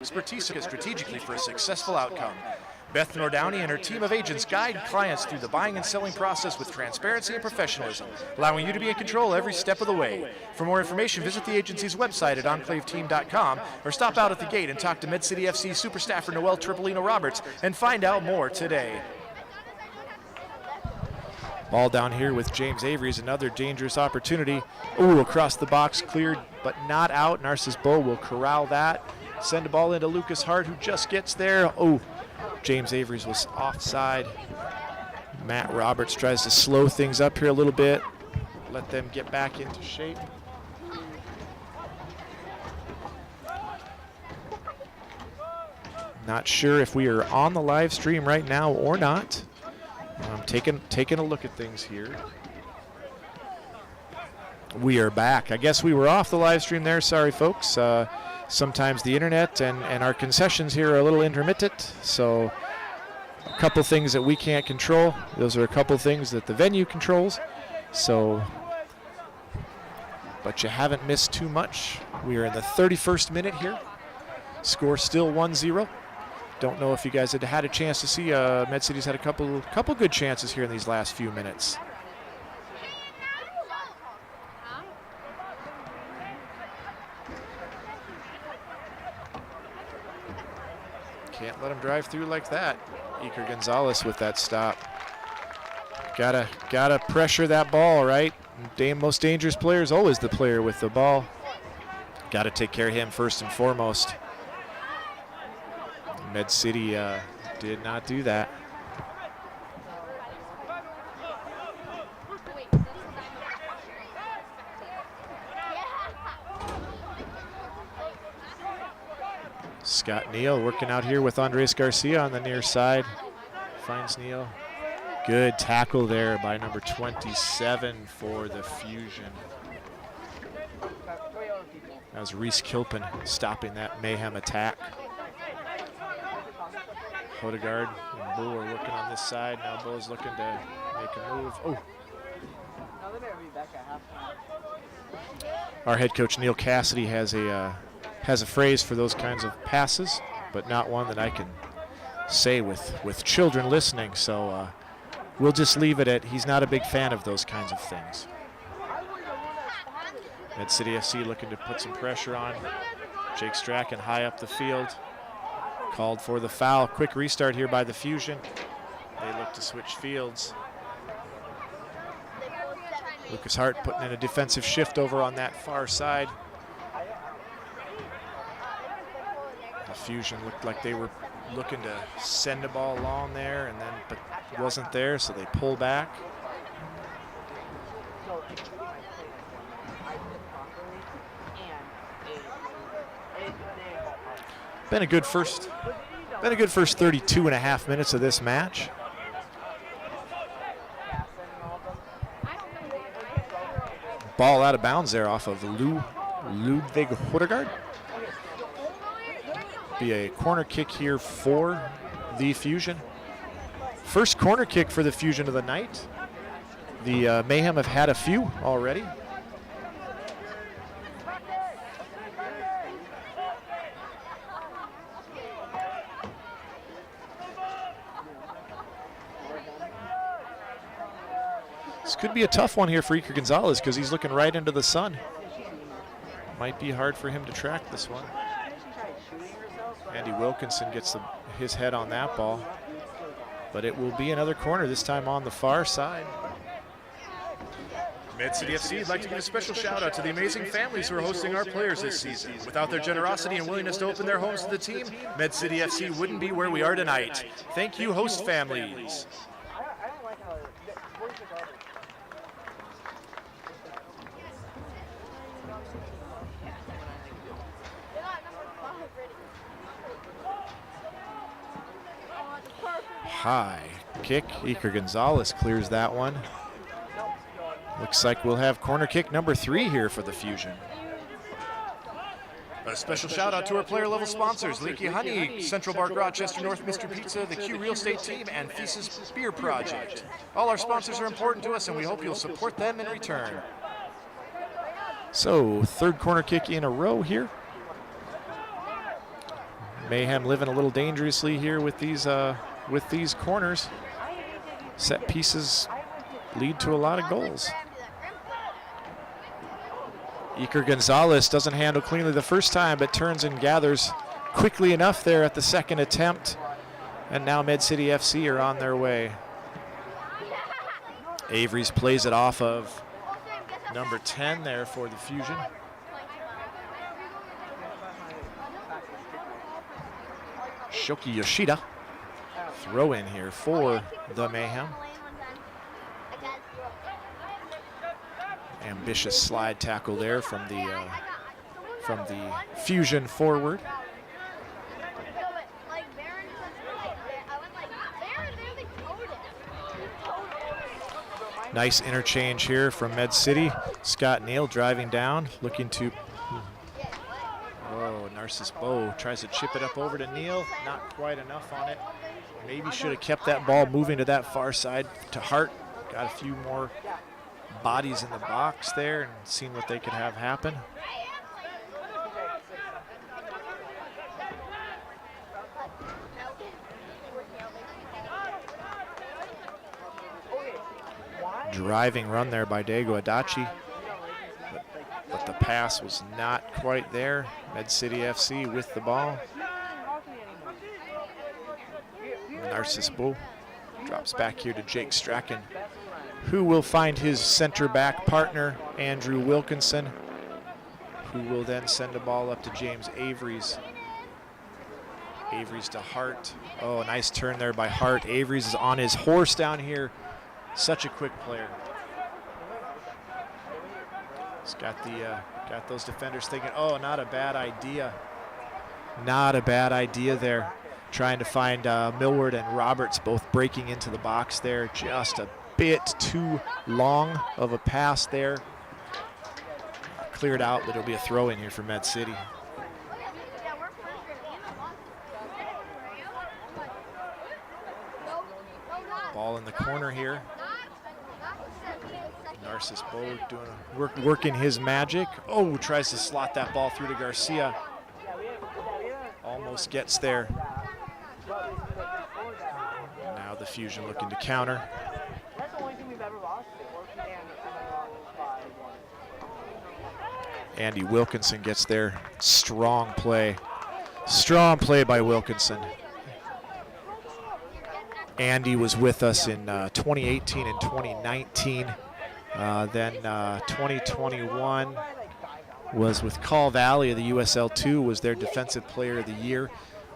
expertise strategically for a successful outcome. Beth Nordowney and her team of agents guide clients through the buying and selling process with transparency and professionalism, allowing you to be in control every step of the way. For more information, visit the agency's website at enclaveteam.com or stop out at the gate and talk to MedCity FC super staffer Noelle Tripolino Roberts and find out more today. Ball down here with James Avery is another dangerous opportunity. Ooh, across the box, cleared but not out. Narcissus Bow will corral that. Send the ball into Lucas Hart, who just gets there. Oh, James Avery's was offside. Matt Roberts tries to slow things up here a little bit, let them get back into shape. Not sure if we are on the live stream right now or not. I'm taking a look at things here. We are back. I guess we were off the live stream there. Sorry, folks. Sometimes the internet and our concessions here are a little intermittent, so a couple things that we can't control. Those are a couple things that the venue controls. So, but you haven't missed too much. We are in the 31st minute here. Score still 1-0. Don't know if you guys had a chance to see. MedCity's had a couple good chances here in these last few minutes. Can't let him drive through like that. Iker Gonzalez with that stop. Gotta pressure that ball, right? Most dangerous player is always the player with the ball. Gotta take care of him first and foremost. MedCity did not do that. Scott Neal working out here with Andres Garcia on the near side. Finds Neal. Good tackle there by number 27 for the Fusion. That was Reese Kilpin stopping that mayhem attack. Hodegaard and Bo are working on this side. Now Bo's looking to make a move. Oh. Our head coach Neil Cassidy has a phrase for those kinds of passes, but not one that I can say with children listening. So we'll just leave it at he's not a big fan of those kinds of things. MedCity FC looking to put some pressure on. Jake Strachan high up the field. Called for the foul. Quick restart here by the Fusion. They look to switch fields. Lucas Hart putting in a defensive shift over on that far side. The Fusion looked like they were looking to send the ball along there, and then but wasn't there, so they pull back. Been a good first 32 and a half minutes of this match. Ball out of bounds there off of Ludwig Hodegaard. Be a corner kick here for the Fusion. First corner kick for the Fusion of the night. The Mayhem have had a few already. This could be a tough one here for Iker Gonzalez because he's looking right into the sun. Might be hard for him to track this one. Andy Wilkinson gets his head on that ball, but it will be another corner, this time on the far side. MedCity FC would like to give a special shout out to the amazing families who are hosting our players this season. Without their generosity and willingness to open their homes to the team, MedCity FC wouldn't be where we are tonight. Thank you, host families. High kick. Iker Gonzalez clears that one. Looks like we'll have corner kick number 3 here for the Fusion. A special shout out to our player level sponsors, Leaky Honey, Central Park Rochester, North Mr. Pizza, the Q Real Estate Team, and Thesis Beer Project. All our sponsors are important to us, and we hope you'll support them in return. So, third corner kick in a row here. Mayhem living a little dangerously here with these corners. Set pieces lead to a lot of goals. Iker Gonzalez doesn't handle cleanly the first time, but turns and gathers quickly enough there at the second attempt. And now Med City FC are on their way. Avery's plays it off of number 10 there for the Fusion. Shoki Yoshida. Throw in here for the Mayhem. Ambitious slide tackle there from the Fusion forward. Nice interchange here from Med City. Scott Neal driving down, looking to. Oh, Narcissus Bow tries to chip it up over to Neal. Not quite enough on it. Maybe should have kept that ball moving to that far side to Hart. Got a few more bodies in the box there and seen what they could have happen. Driving run there by Dago Adachi, but the pass was not quite there. Med City FC with the ball. Narcissus Bull drops back here to Jake Strachan, who will find his center back partner, Andrew Wilkinson, who will then send the ball up to James Avery's. Avery's to Hart. Oh, nice turn there by Hart. Avery's is on his horse down here. Such a quick player. He's got those defenders thinking, oh, not a bad idea. Not a bad idea there. Trying to find Millward and Roberts both breaking into the box there. Just a bit too long of a pass there. Cleared out, but it'll be a throw in here for Med City. Ball in the corner here. Narcissus Bow doing working his magic. Oh, tries to slot that ball through to Garcia. Almost gets there. Now the Fusion looking to counter. Andy Wilkinson gets there. Strong play. Strong play by Wilkinson. Andy was with us in 2018 and 2019. Then 2021 was with Call Valley of the USL2, was their Defensive Player of the Year.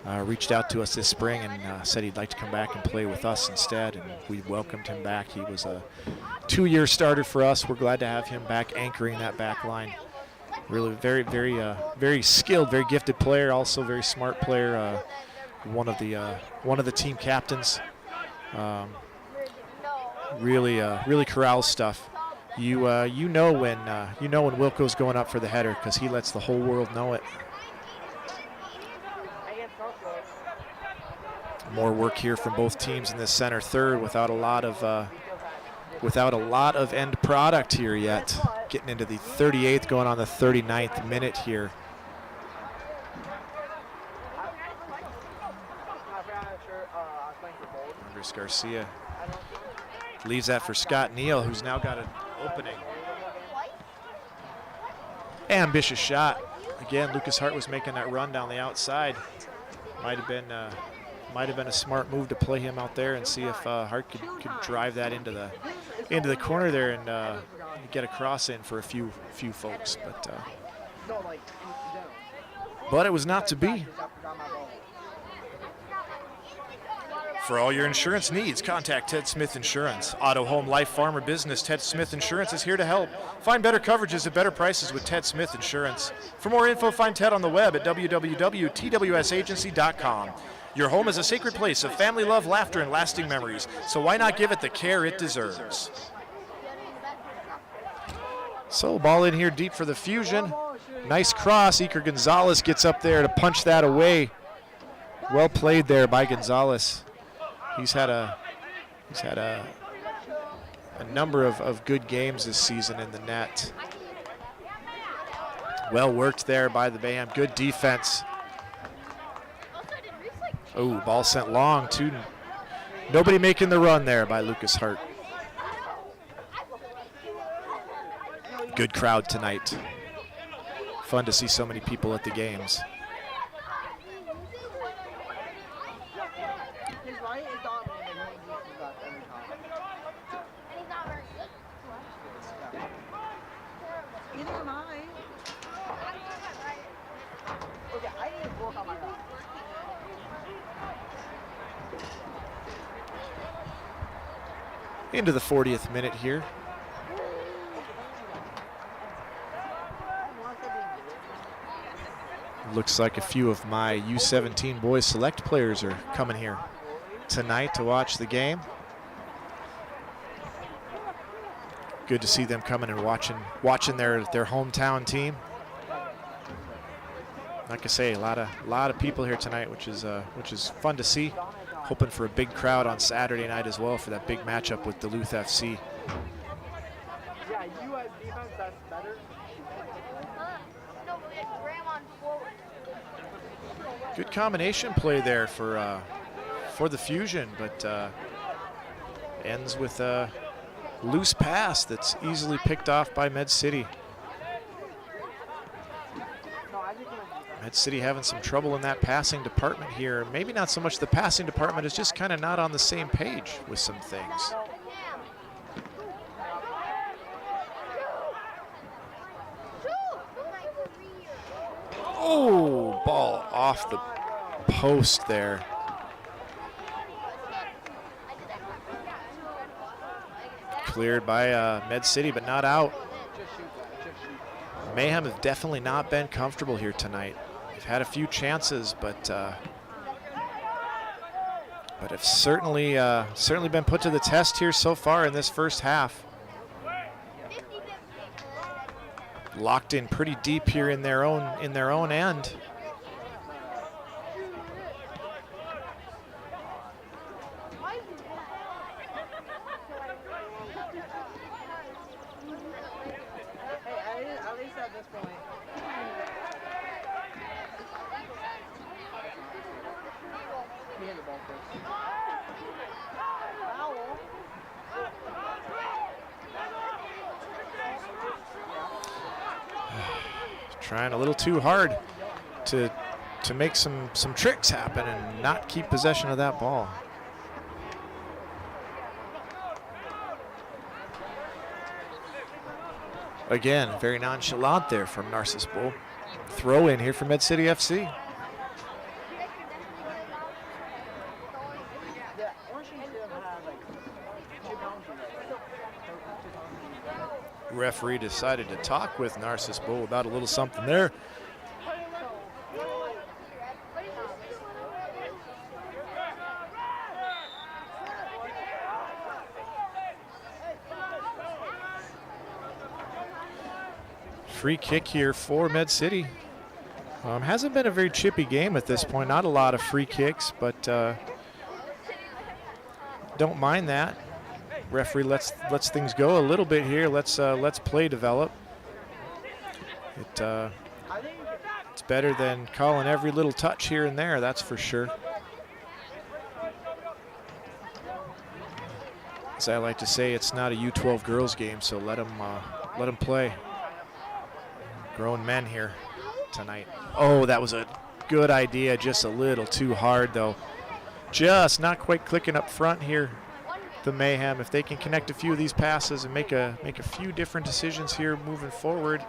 Reached out to us this spring and said he'd like to come back and play with us instead, and we welcomed him back. He was a 2-year starter for us. We're glad to have him back anchoring that back line. Really very skilled, very gifted player, also very smart player. One of the team captains. Really corrals stuff. You know when Wilco's going up for the header because he lets the whole world know it. More work here from both teams in this center third without a lot of end product here yet. Getting into the 38th, going on the 39th minute here. Andres Garcia leaves that for Scott Neal, who's now got an opening. Ambitious shot. Again, Lucas Hart was making that run down the outside. Might have been a smart move to play him out there and see if Hart could drive that into the corner there and get a cross in for a few folks. But it was not to be. For all your insurance needs, contact Ted Smith Insurance. Auto, home, life, farm, or business, Ted Smith Insurance is here to help. Find better coverages at better prices with Ted Smith Insurance. For more info, find Ted on the web at www.twsagency.com. Your home is a sacred place of family love, laughter, and lasting memories, so why not give it the care it deserves? So, ball in here deep for the Fusion. Nice cross. Iker Gonzalez gets up there to punch that away. Well played there by Gonzalez. He's had a number of good games this season in the net. Well worked there by the Mayhem. Good defense. Oh, ball sent long to nobody making the run there by Lucas Hart. Good crowd tonight. Fun to see so many people at the games. Into the 40th minute here. Looks like a few of my U17 boys select players are coming here tonight to watch the game. Good to see them coming and watching their hometown team. Like I say, a lot of people here tonight, which is fun to see. Hoping for a big crowd on Saturday night as well for that big matchup with Duluth FC. Yeah, you have defense that's better. Good combination play there for the Fusion, but ends with a loose pass that's easily picked off by Med City. Med City having some trouble in that passing department here. Maybe not so much the passing department, is just kind of not on the same page with some things. Oh, ball off the post there. Cleared by Med City, but not out. Mayhem have definitely not been comfortable here tonight. They've had a few chances, but have certainly been put to the test here so far in this first half. Locked in pretty deep here in their own end. Trying a little too hard to make some tricks happen and not keep possession of that ball. Again, very nonchalant there from Narcissus Bull. Throw in here for Med City FC. Referee decided to talk with Narcissus Bull about a little something there. Free kick here for Med City. Hasn't been a very chippy game at this point. Not a lot of free kicks, but don't mind that. Referee lets things go a little bit here. Let's play develop. It's better than calling every little touch here and there, that's for sure. As I like to say, it's not a U12 girls game, so let them play. Grown men here tonight. Oh, that was a good idea, just a little too hard though. Just not quite clicking up front here. The Mayhem, if they can connect a few of these passes and make a few different decisions here moving forward,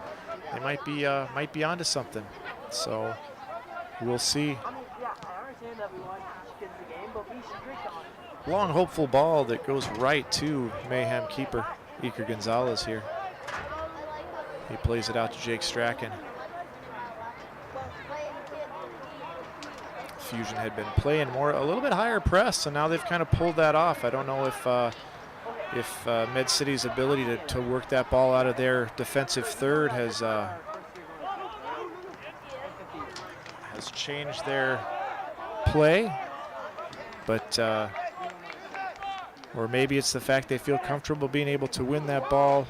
they might be onto something. So we'll see. Long hopeful ball that goes right to Mayhem keeper Iker Gonzalez here. He plays it out to Jake Strachan. Fusion had been playing a little bit higher press, so now they've kind of pulled that off. I don't know if Med City's ability to work that ball out of their defensive third has changed their play, but or maybe it's the fact they feel comfortable being able to win that ball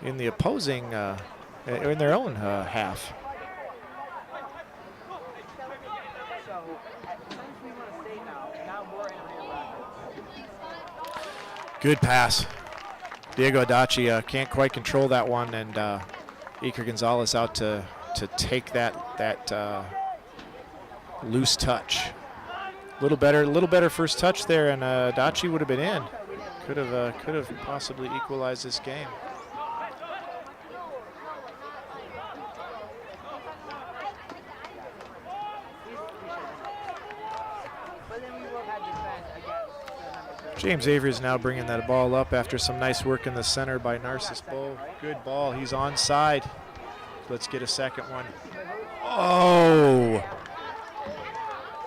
in the opposing in their own half. So, since we want to stay now we're entering brackets. Good pass. Diego Adachi can't quite control that one, and Iker Gonzalez out to take that loose touch. A little better first touch there, and Adachi would have been in. Could have possibly equalized this game. James Avery is now bringing that ball up after some nice work in the center by Narcissus Bow. Good ball. He's onside. Let's get a second one. Oh!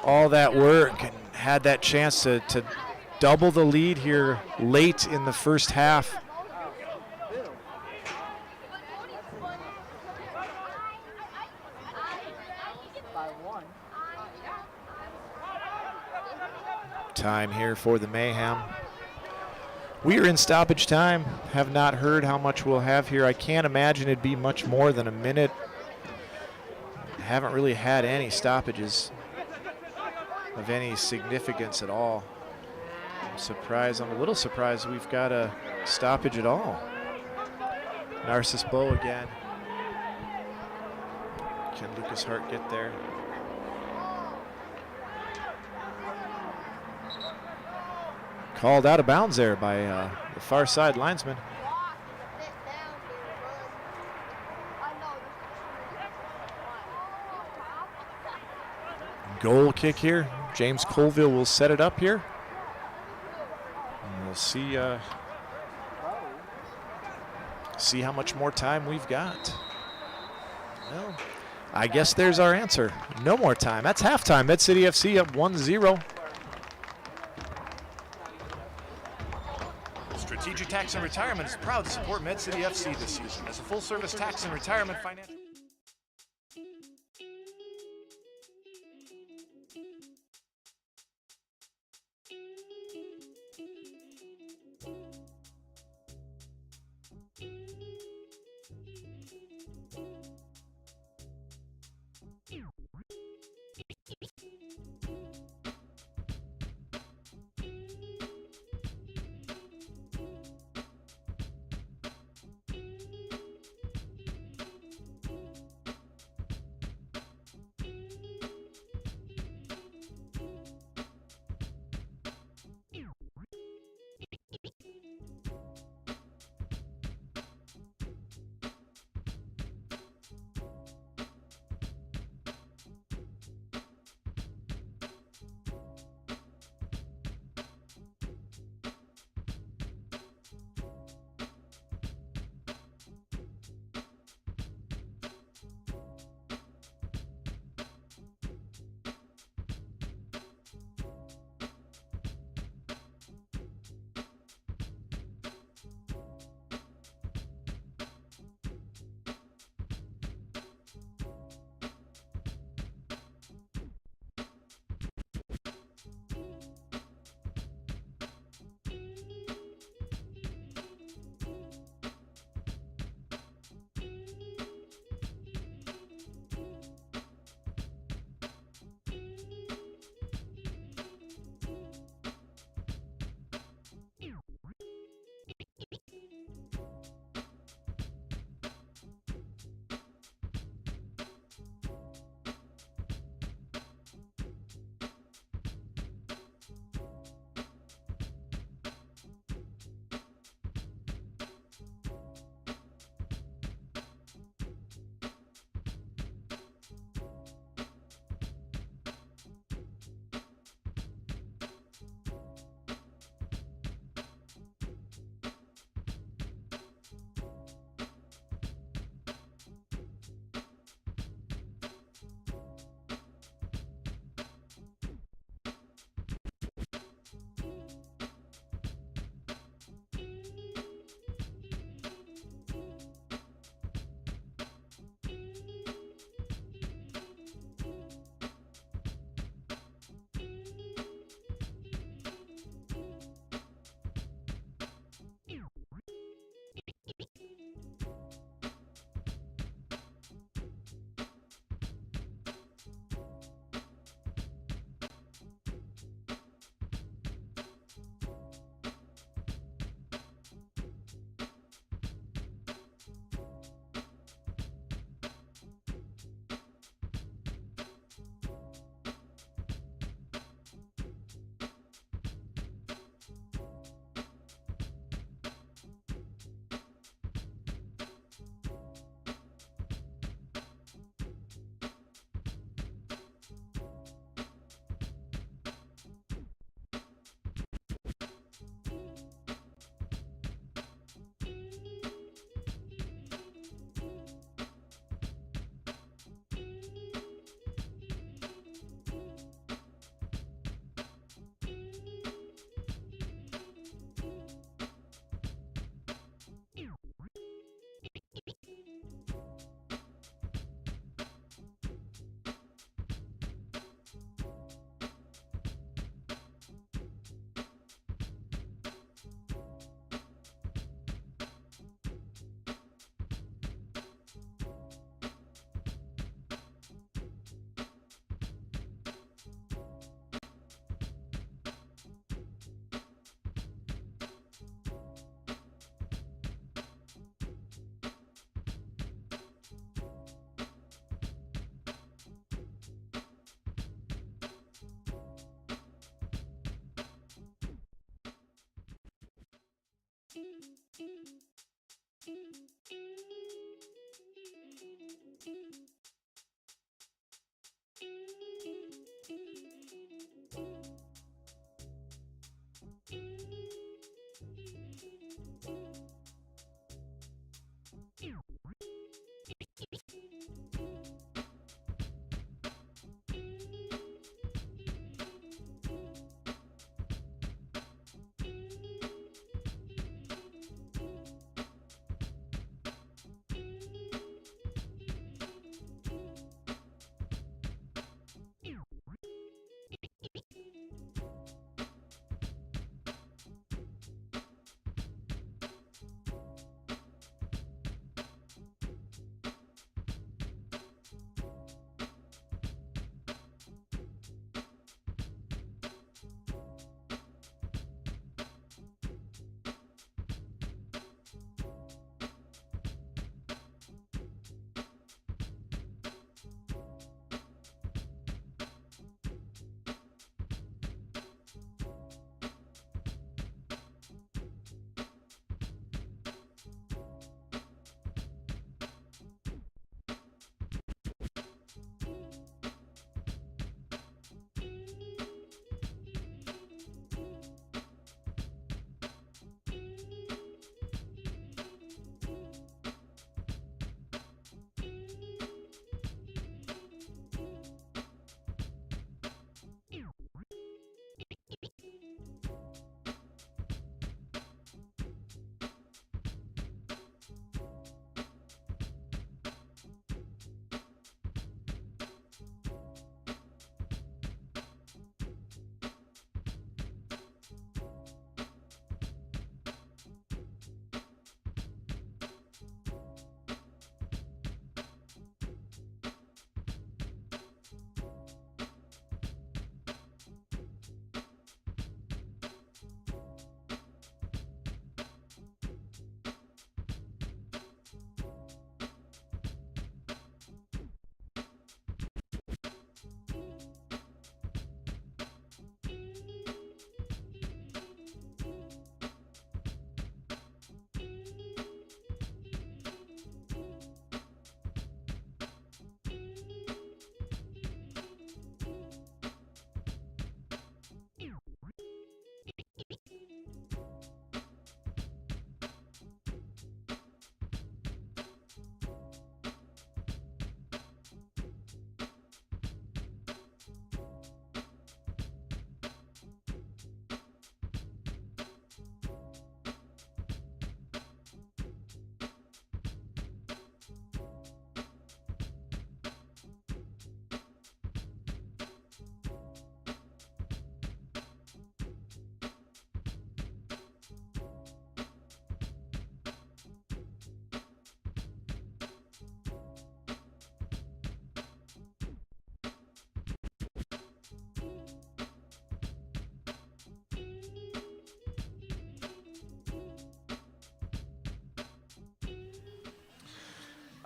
All that work, and had that chance to double the lead here late in the first half. Time here for the Mayhem. We are in stoppage time. Have not heard how much we'll have here. I can't imagine it'd be much more than a minute. Haven't really had any stoppages of any significance at all. I'm a little surprised we've got a stoppage at all. Narcissus Bow again. Can Lucas Hart get there? Called out of bounds there by the far side linesman. Goal kick here. James Colville will set it up here. And we'll see how much more time we've got. Well, I guess there's our answer. No more time. That's halftime. Med City FC up 1-0. Strategic Tax and Retirement is proud to support Med City FC this season as a full-service tax and retirement financial.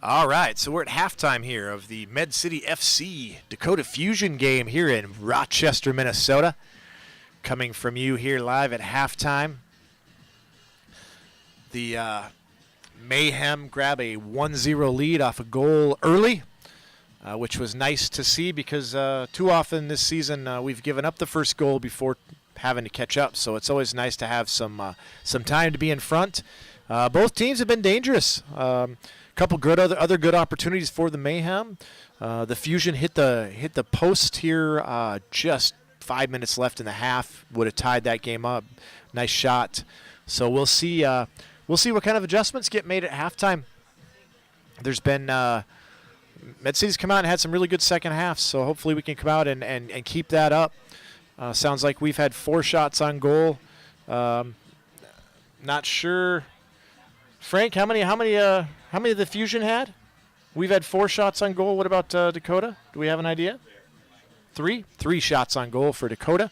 All right, so we're at halftime here of the Med City FC Dakota Fusion game here in Rochester, Minnesota. Coming from you here live at halftime. The Mayhem grab a 1-0 lead off a goal early, which was nice to see because too often this season we've given up the first goal before having to catch up. So it's always nice to have some time to be in front. Both teams have been dangerous. Couple good other good opportunities for the Mayhem. The Fusion hit the post here just 5 minutes left in the half. Would have tied that game up. Nice shot. So we'll see what kind of adjustments get made at halftime. There's been Med City's come out and had some really good second halves, so hopefully we can come out and keep that up. Sounds like we've had 4 shots on goal. Not sure, Frank, how many the Fusion had? We've had 4 shots on goal. What about Dakota? Do we have an idea? 3 shots on goal for Dakota.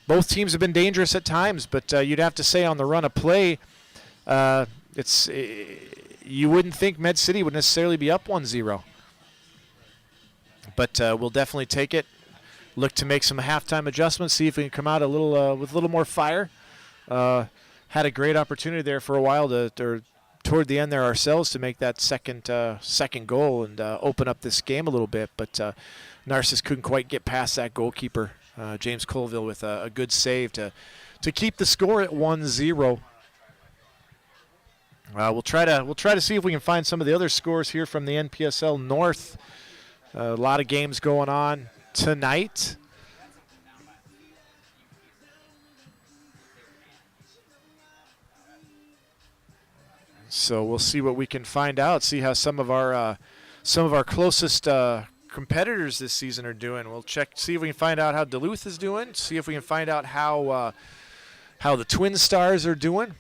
Both teams have been dangerous at times, but you'd have to say on the run of play, you wouldn't think Med City would necessarily be up 1-0. But we'll definitely take it. Look to make some halftime adjustments, see if we can come out with a little more fire. Had a great opportunity there for a while toward the end there ourselves to make that second goal and open up this game a little bit, but Narcissus couldn't quite get past that goalkeeper, James Colville, with a good save to keep the score at 1-0. We'll try to see if we can find some of the other scores here from the NPSL North. A lot of games going on tonight. So we'll see what we can find out. See how some of our closest competitors this season are doing. We'll see if we can find out how Duluth is doing. See if we can find out how the Twin Stars are doing.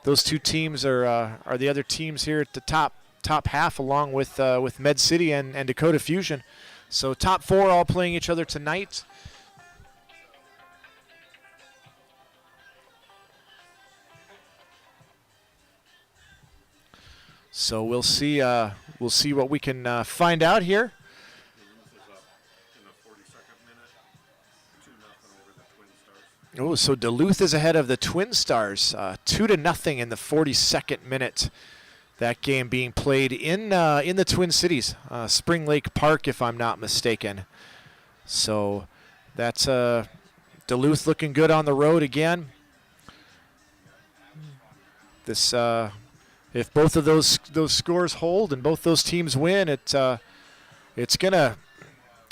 Those 2 teams are the other teams here at the top half, along with Med City and Dakota Fusion. So top 4 all playing each other tonight. So we'll see what we can find out here. Oh, so Duluth is ahead of the Twin Stars, 2-0 in the 42nd minute. That game being played in the Twin Cities, Spring Lake Park, if I'm not mistaken. So that's Duluth looking good on the road again. This. If both of those scores hold and both those teams win, it's gonna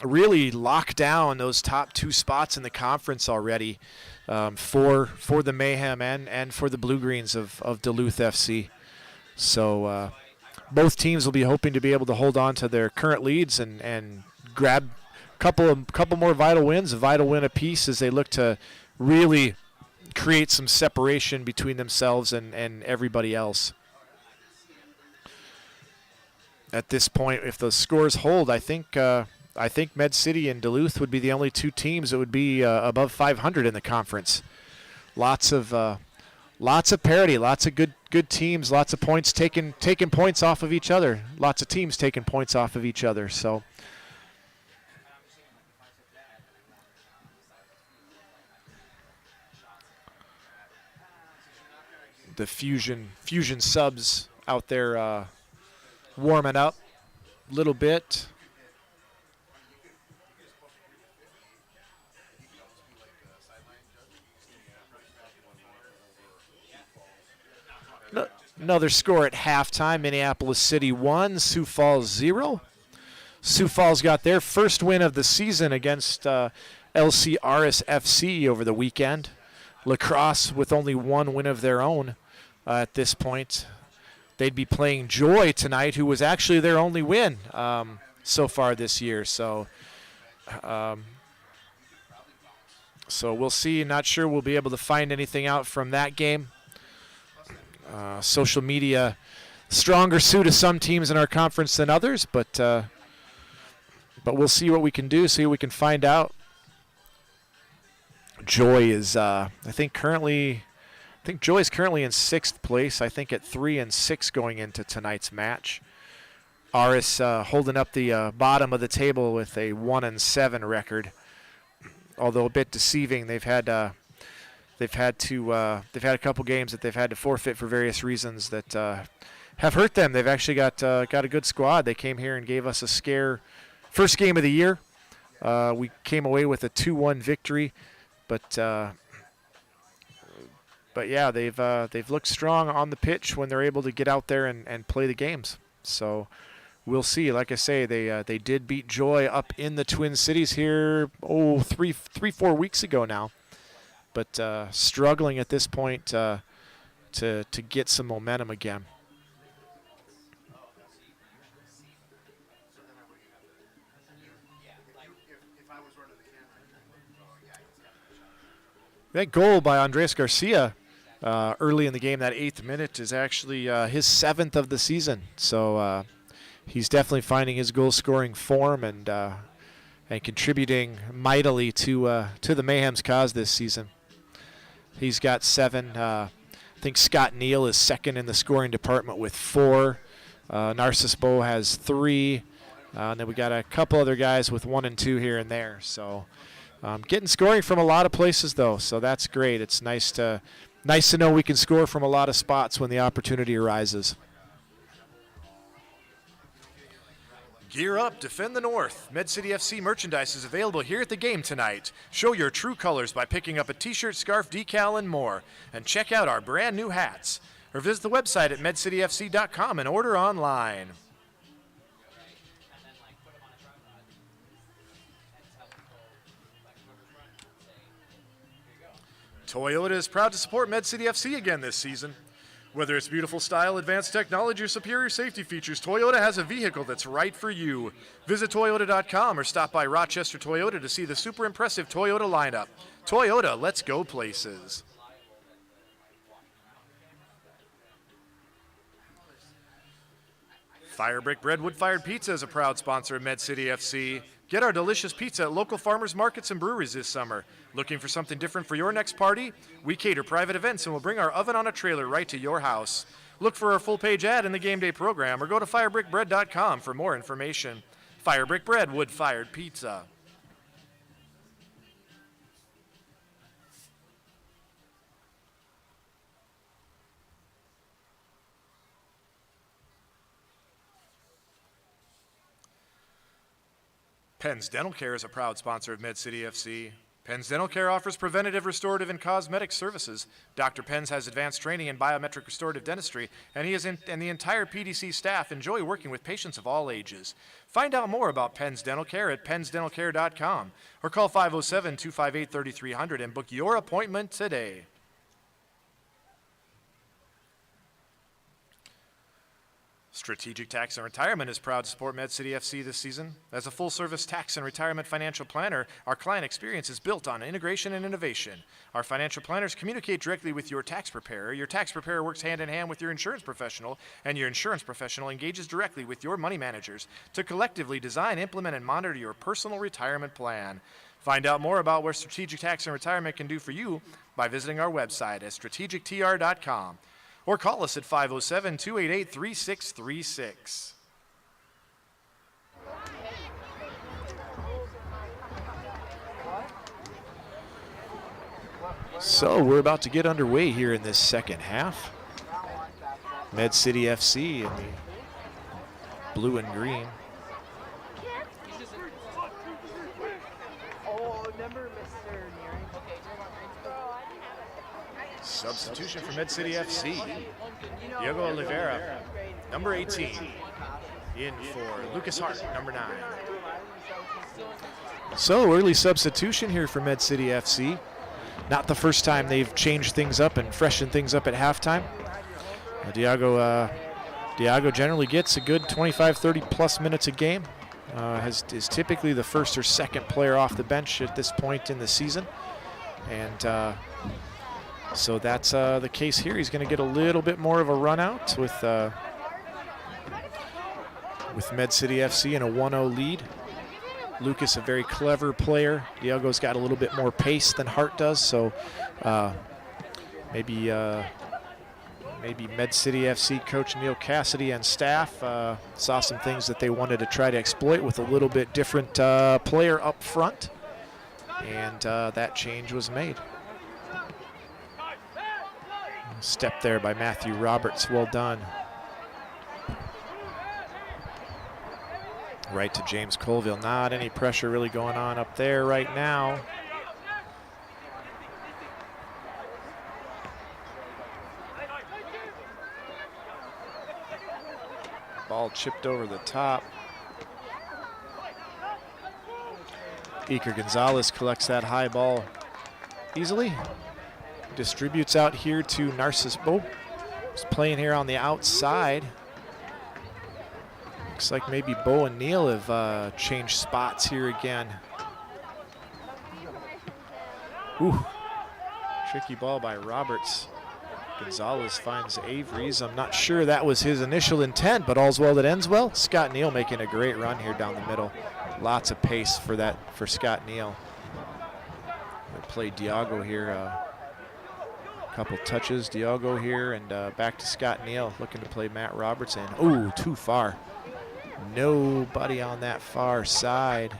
really lock down those top 2 spots in the conference already for the Mayhem and for the Blue Greens of Duluth FC. So both teams will be hoping to be able to hold on to their current leads and grab a couple more vital wins, a vital win apiece, as they look to really create some separation between themselves and everybody else. At this point, if those scores hold, I think Med City and Duluth would be the only 2 teams that would be above 500 in the conference. Lots of parity, lots of good teams, lots of points taking points off of each other. Lots of teams taking points off of each other. So the Fusion subs out there warming up a little bit. Another score at halftime. Minneapolis City 1, Sioux Falls 0. Sioux Falls got their first win of the season against LC Aris FC over the weekend. La Crosse with only 1 win of their own at this point. They'd be playing Joy tonight, who was actually their only win so far this year. So we'll see. Not sure we'll be able to find anything out from that game. Social media, stronger suit of some teams in our conference than others, but we'll see what we can do, see what we can find out. Joy is, I think, currently think Joy's currently in 6th place, I think at 3-6 going into tonight's match. Aris holding up the bottom of the table with a 1-7 record. Although a bit deceiving, they've had a couple games that they've had to forfeit for various reasons that have hurt them. They've actually got a good squad. They came here and gave us a scare. First game of the year, we came away with a 2-1 victory, but yeah, they've looked strong on the pitch when they're able to get out there and play the games. So we'll see. Like I say, they did beat Joy up in the Twin Cities here 3-4 weeks ago now, but struggling at this point to get some momentum again. That goal by Andres Garcia early in the game, that 8th minute, is actually his 7th of the season. So he's definitely finding his goal-scoring form and contributing mightily to the Mayhem's cause this season. He's got 7. I think Scott Neal is second in the scoring department with 4. Narcissus Bow has 3. And then we got a couple other guys with 1 and 2 here and there. So getting scoring from a lot of places, though, so that's great. It's nice to know we can score from a lot of spots when the opportunity arises. Gear up, defend the North. Med City FC merchandise is available here at the game tonight. Show your true colors by picking up a t-shirt, scarf, decal, and more. And check out our brand new hats. Or visit the website at medcityfc.com and order online. Toyota is proud to support Med City FC again this season. Whether it's beautiful style, advanced technology, or superior safety features, Toyota has a vehicle that's right for you. Visit Toyota.com or stop by Rochester Toyota to see the super impressive Toyota lineup. Toyota, let's go places. Fire Brick Bread Wood-Fired Pizza is a proud sponsor of Med City FC. Get our delicious pizza at local farmers markets and breweries this summer. Looking for something different for your next party? We cater private events and we'll bring our oven on a trailer right to your house. Look for our full-page ad in the game day program or go to firebrickbread.com for more information. Fire Brick Bread Wood-Fired Pizza. Penn's Dental Care is a proud sponsor of Med City FC. Penn's Dental Care offers preventative, restorative, and cosmetic services. Dr. Penn's has advanced training in biometric restorative dentistry, and and the entire PDC staff enjoy working with patients of all ages. Find out more about Penn's Dental Care at pennsdentalcare.com or call 507-258-3300 and book your appointment today. Strategic Tax and Retirement is proud to support Med City FC this season. As a full-service tax and retirement financial planner, our client experience is built on integration and innovation. Our financial planners communicate directly with your tax preparer. Your tax preparer works hand-in-hand with your insurance professional, and your insurance professional engages directly with your money managers to collectively design, implement, and monitor your personal retirement plan. Find out more about what Strategic Tax and Retirement can do for you by visiting our website at strategictr.com. Or call us at 507-288-3636. So we're about to get underway here in this second half. Med City FC in the blue and green. Substitution for Med City FC. Diego Oliveira, number 18. In for Lucas Hart, number 9. So early substitution here for Med City FC. Not the first time they've changed things up and freshened things up at halftime. Diego generally gets a good 25-30 plus minutes a game. Is typically the first or second player off the bench at this point in the season. And so that's the case here. He's going to get a little bit more of a run out with Med City FC in a 1-0 lead. Lucas, a very clever player. Diego's got a little bit more pace than Hart does, so maybe Med City FC coach Neil Cassidy and staff saw some things that they wanted to try to exploit with a little bit different player up front, and that change was made. Step there by Matthew Roberts, well done. Right to James Colville, not any pressure really going on up there right now. Ball chipped over the top. Iker Gonzalez collects that high ball easily. Distributes out here to Narcissus Bo. He's playing here on the outside. Looks like maybe Bo and Neal have changed spots here again. Ooh, tricky ball by Roberts. Gonzalez finds Avery's. I'm not sure that was his initial intent, but all's well that ends well. Scott Neal making a great run here down the middle. Lots of pace for Scott Neal. They play Diago here. Couple touches, Diago here, and back to Scott Neal looking to play Matt Roberts in. Ooh, too far. Nobody on that far side.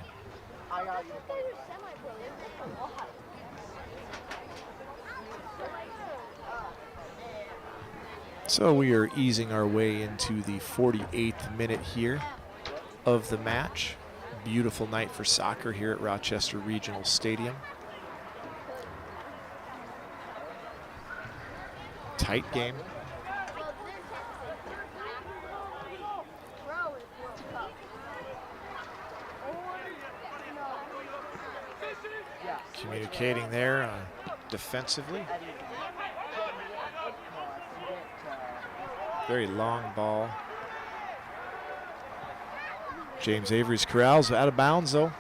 So we are easing our way into the 48th minute here of the match. Beautiful night for soccer here at Rochester Regional Stadium. Tight game. Communicating there defensively. Very long ball. James Avery's corrals out of bounds though.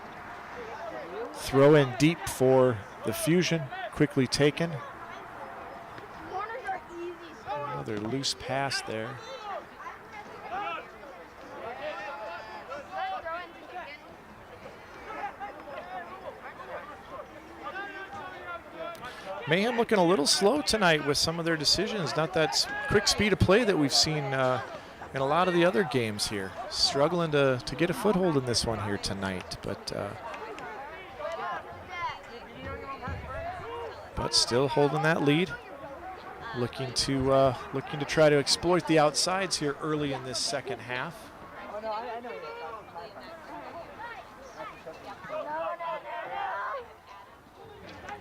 Throw in deep for the Fusion, quickly taken. Another loose pass there. Mayhem looking a little slow tonight with some of their decisions. Not that quick speed of play that we've seen in a lot of the other games here. Struggling to get a foothold in this one here tonight, but still holding that lead. Looking to try to exploit the outsides here early in this second half.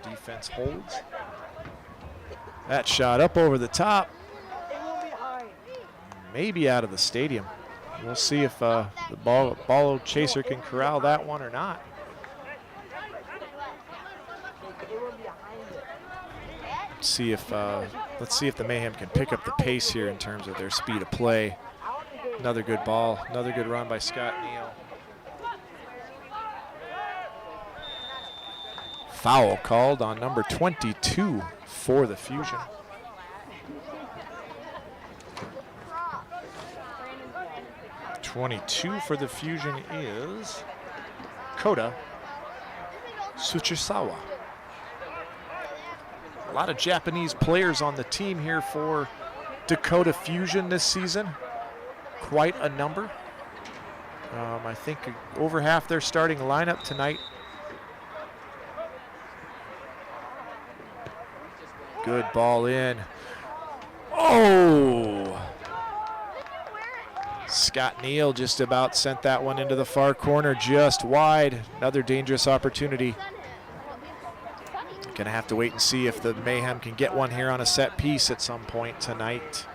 Defense holds. That shot up over the top. Maybe out of the stadium. We'll see if the ball chaser can corral that one or not. Let's see if the Mayhem can pick up the pace here in terms of their speed of play. Another good ball, another good run by Scott Neal. Foul called on number 22 for the Fusion. .22 for the Fusion is Dakota Tsuchisawa. A lot of Japanese players on the team here for Dakota Fusion this season. Quite a number. I think over half their starting lineup tonight. Good ball in. Oh! Scott Neal just about sent that one into the far corner, just wide. Another dangerous opportunity. Gonna have to wait and see if the Mayhem can get one here on a set piece at some point tonight.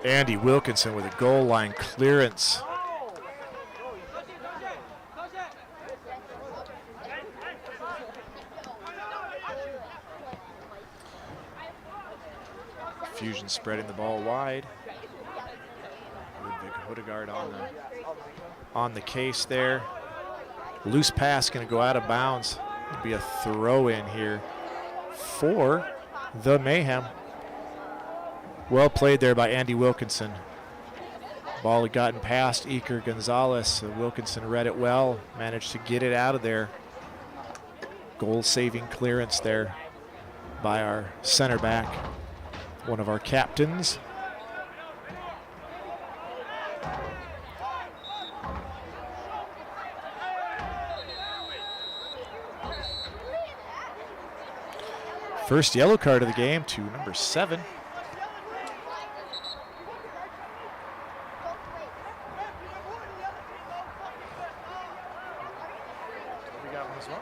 Andy Wilkinson with a goal line clearance. Fusion spreading the ball wide. Ludwig Hodegaard on the case there. Loose pass going to go out of bounds. It'll be a throw in here for the Mayhem. Well played there by Andy Wilkinson. Ball had gotten past Iker Gonzalez. Wilkinson read it well, managed to get it out of there. Goal-saving clearance there by our center back, one of our captains. First yellow card of the game to number 7. We got one as well.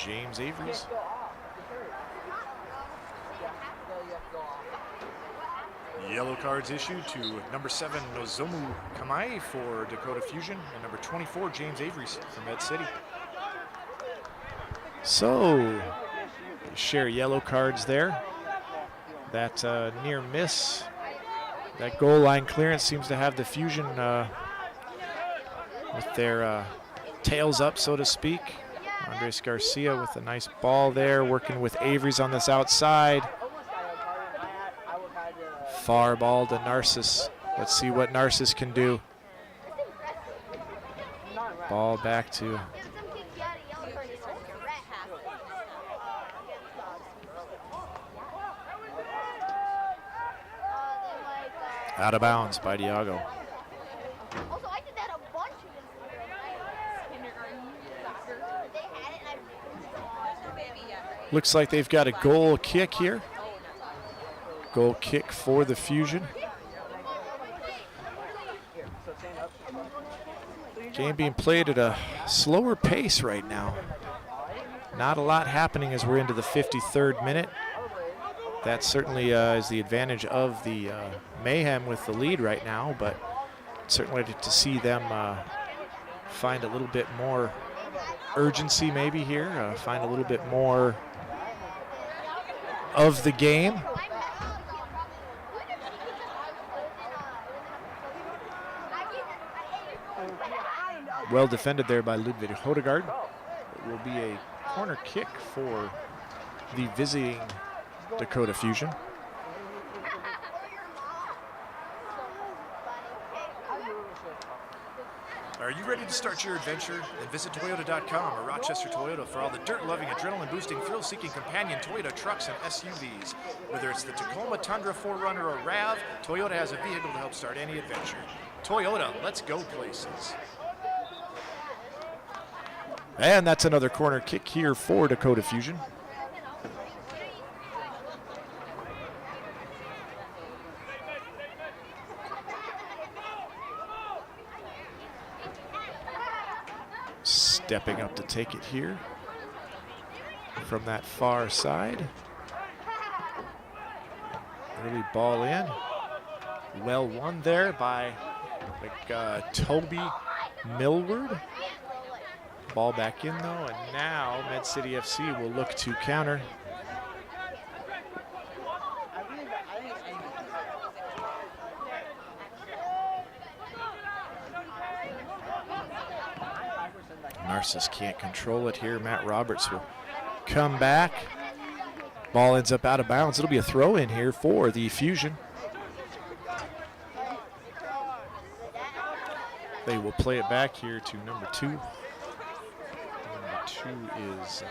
James Avery's. Yellow cards issued to number 7, Nozomu Kamai for Dakota Fusion, and number 24, James Avery from Med City. So, share yellow cards there. That near miss, that goal line clearance seems to have the Fusion with their tails up, so to speak. Andres Garcia with a nice ball there, working with Avery's on this outside. Far ball to Narcissus. Let's see what Narcissus can do. Ball back to out of bounds by Diago. Looks like they've got a goal kick here. Goal kick for the Fusion. Game being played at a slower pace right now. Not a lot happening as we're into the 53rd minute. That certainly is the advantage of the Mayhem with the lead right now, but certainly to see them find a little bit more urgency maybe here, find a little bit more of the game. Well defended there by Ludwig Hodegaard. It will be a corner kick for the visiting Dakota Fusion. Are you ready to start your adventure? Then visit Toyota.com or Rochester Toyota for all the dirt-loving, adrenaline-boosting, thrill-seeking companion Toyota trucks and SUVs. Whether it's the Tacoma, Tundra, 4Runner, or RAV, Toyota has a vehicle to help start any adventure. Toyota, let's go places. And that's another corner kick here for Dakota Fusion. Stepping up to take it here from that far side. Early ball in. Well won there by Toby Millward. Ball back in though, and now Med City FC will look to counter. Narcissus can't control it here. Matt Roberts will come back. Ball ends up out of bounds. It'll be a throw in here for the Fusion. They will play it back here to number 2. Number 2 is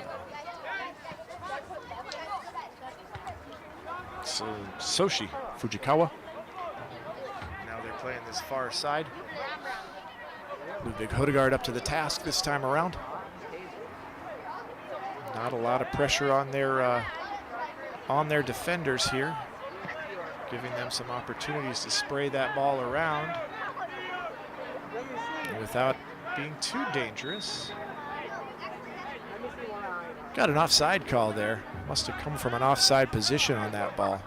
Soshi Fujikawa. Now they're playing this far side. Ludwig Hodegaard up to the task this time around. Not a lot of pressure on their defenders here, giving them some opportunities to spray that ball around without being too dangerous. Got an offside call there. Must have come from an offside position on that ball.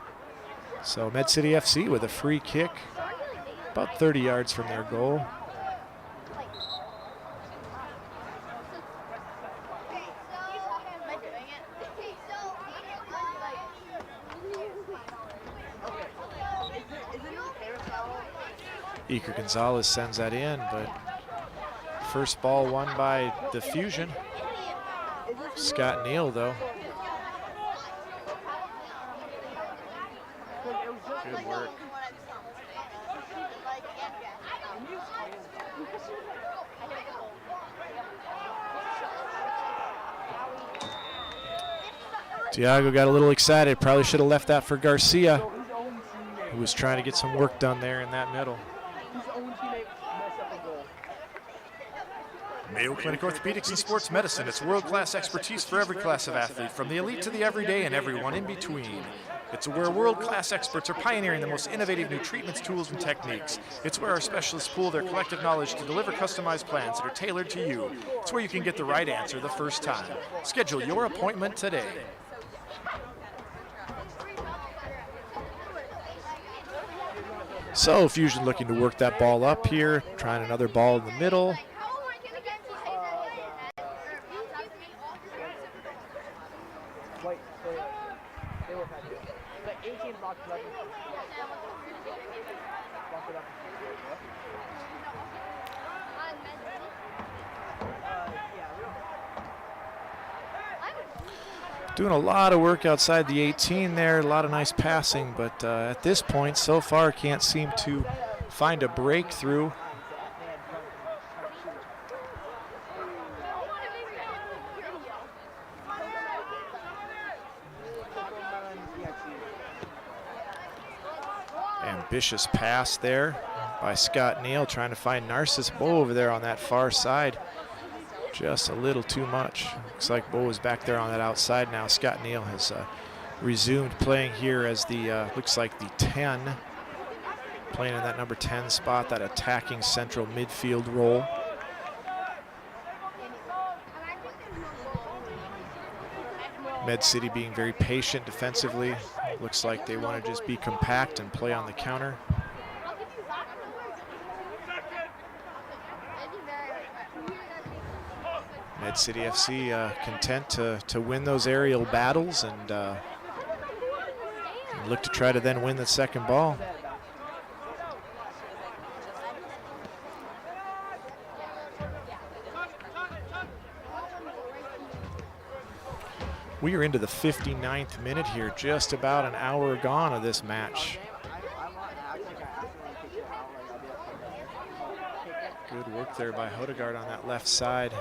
So Med City FC with a free kick, about 30 yards from their goal. Iker Gonzalez sends that in, but first ball won by the Fusion. Scott Neal, though. Good work. Tiago got a little excited. Probably should have left that for Garcia, who was trying to get some work done there in that middle. Mayo Clinic Orthopedics and Sports Medicine. It's world-class expertise for every class of athlete, from the elite to the everyday and everyone in between. It's where world-class experts are pioneering the most innovative new treatments, tools, and techniques. It's where our specialists pool their collective knowledge to deliver customized plans that are tailored to you. It's where you can get the right answer the first time. Schedule your appointment today. So Fusion looking to work that ball up here, trying another ball in the middle. Doing a lot of work outside the 18 there, a lot of nice passing, but at this point, so far, can't seem to find a breakthrough. Ambitious pass there by Scott Neal, trying to find Narcissus Bow over there on that far side. Just a little too much. Looks like Bo is back there on that outside now. Scott Neal has resumed playing here as the, looks like the 10. Playing in that number 10 spot, that attacking central midfield role. Med City being very patient defensively. Looks like they want to just be compact and play on the counter. Med City FC content to win those aerial battles and look to try to then win the second ball. We are into the 59th minute here, just about an hour gone of this match. Good work there by Hodegaard on that left side.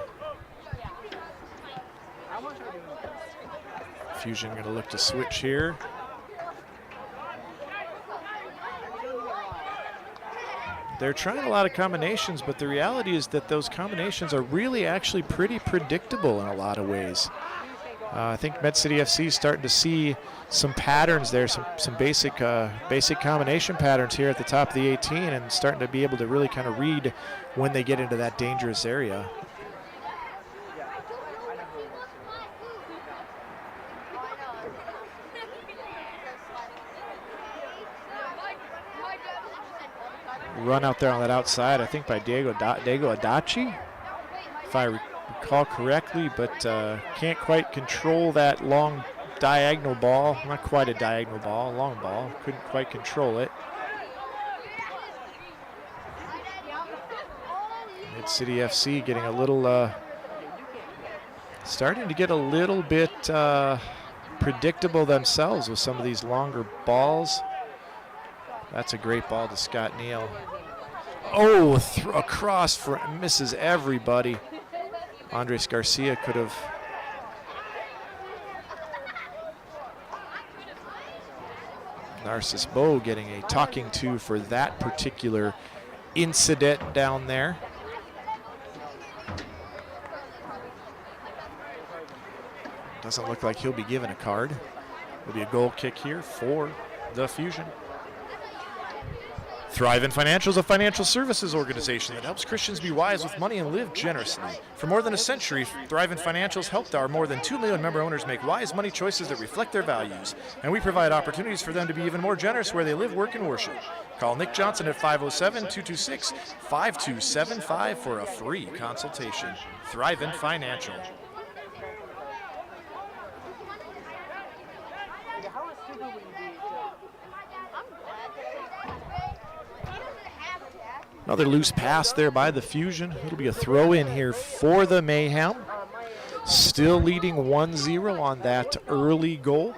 Fusion going to look to switch here. They're trying a lot of combinations, but the reality is that those combinations are really actually pretty predictable in a lot of ways. I think Med City FC is starting to see some patterns there, some basic combination patterns here at the top of the 18, and starting to be able to really kind of read when they get into that dangerous area. Run out there on that outside, I think by Diego Adachi, if I recall correctly, but can't quite control that long diagonal ball. Not quite a diagonal ball, a long ball. Couldn't quite control it. Mid City FC getting a little, starting to get a little bit predictable themselves with some of these longer balls. That's a great ball to Scott Neal. Oh, across for misses everybody. Andres Garcia could have. Narcissus Bow getting a talking to for that particular incident down there. Doesn't look like he'll be given a card. There'll be a goal kick here for the Fusion. Thrivent Financial is a financial services organization that helps Christians be wise with money and live generously. For more than a century, Thrivent Financial's helped our more than 2 million member owners make wise money choices that reflect their values. And we provide opportunities for them to be even more generous where they live, work, and worship. Call Nick Johnson at 507-226-5275 for a free consultation. Thrivent Financial. Another loose pass there by the Fusion. It'll be a throw in here for the Mayhem. Still leading 1-0 on that early goal.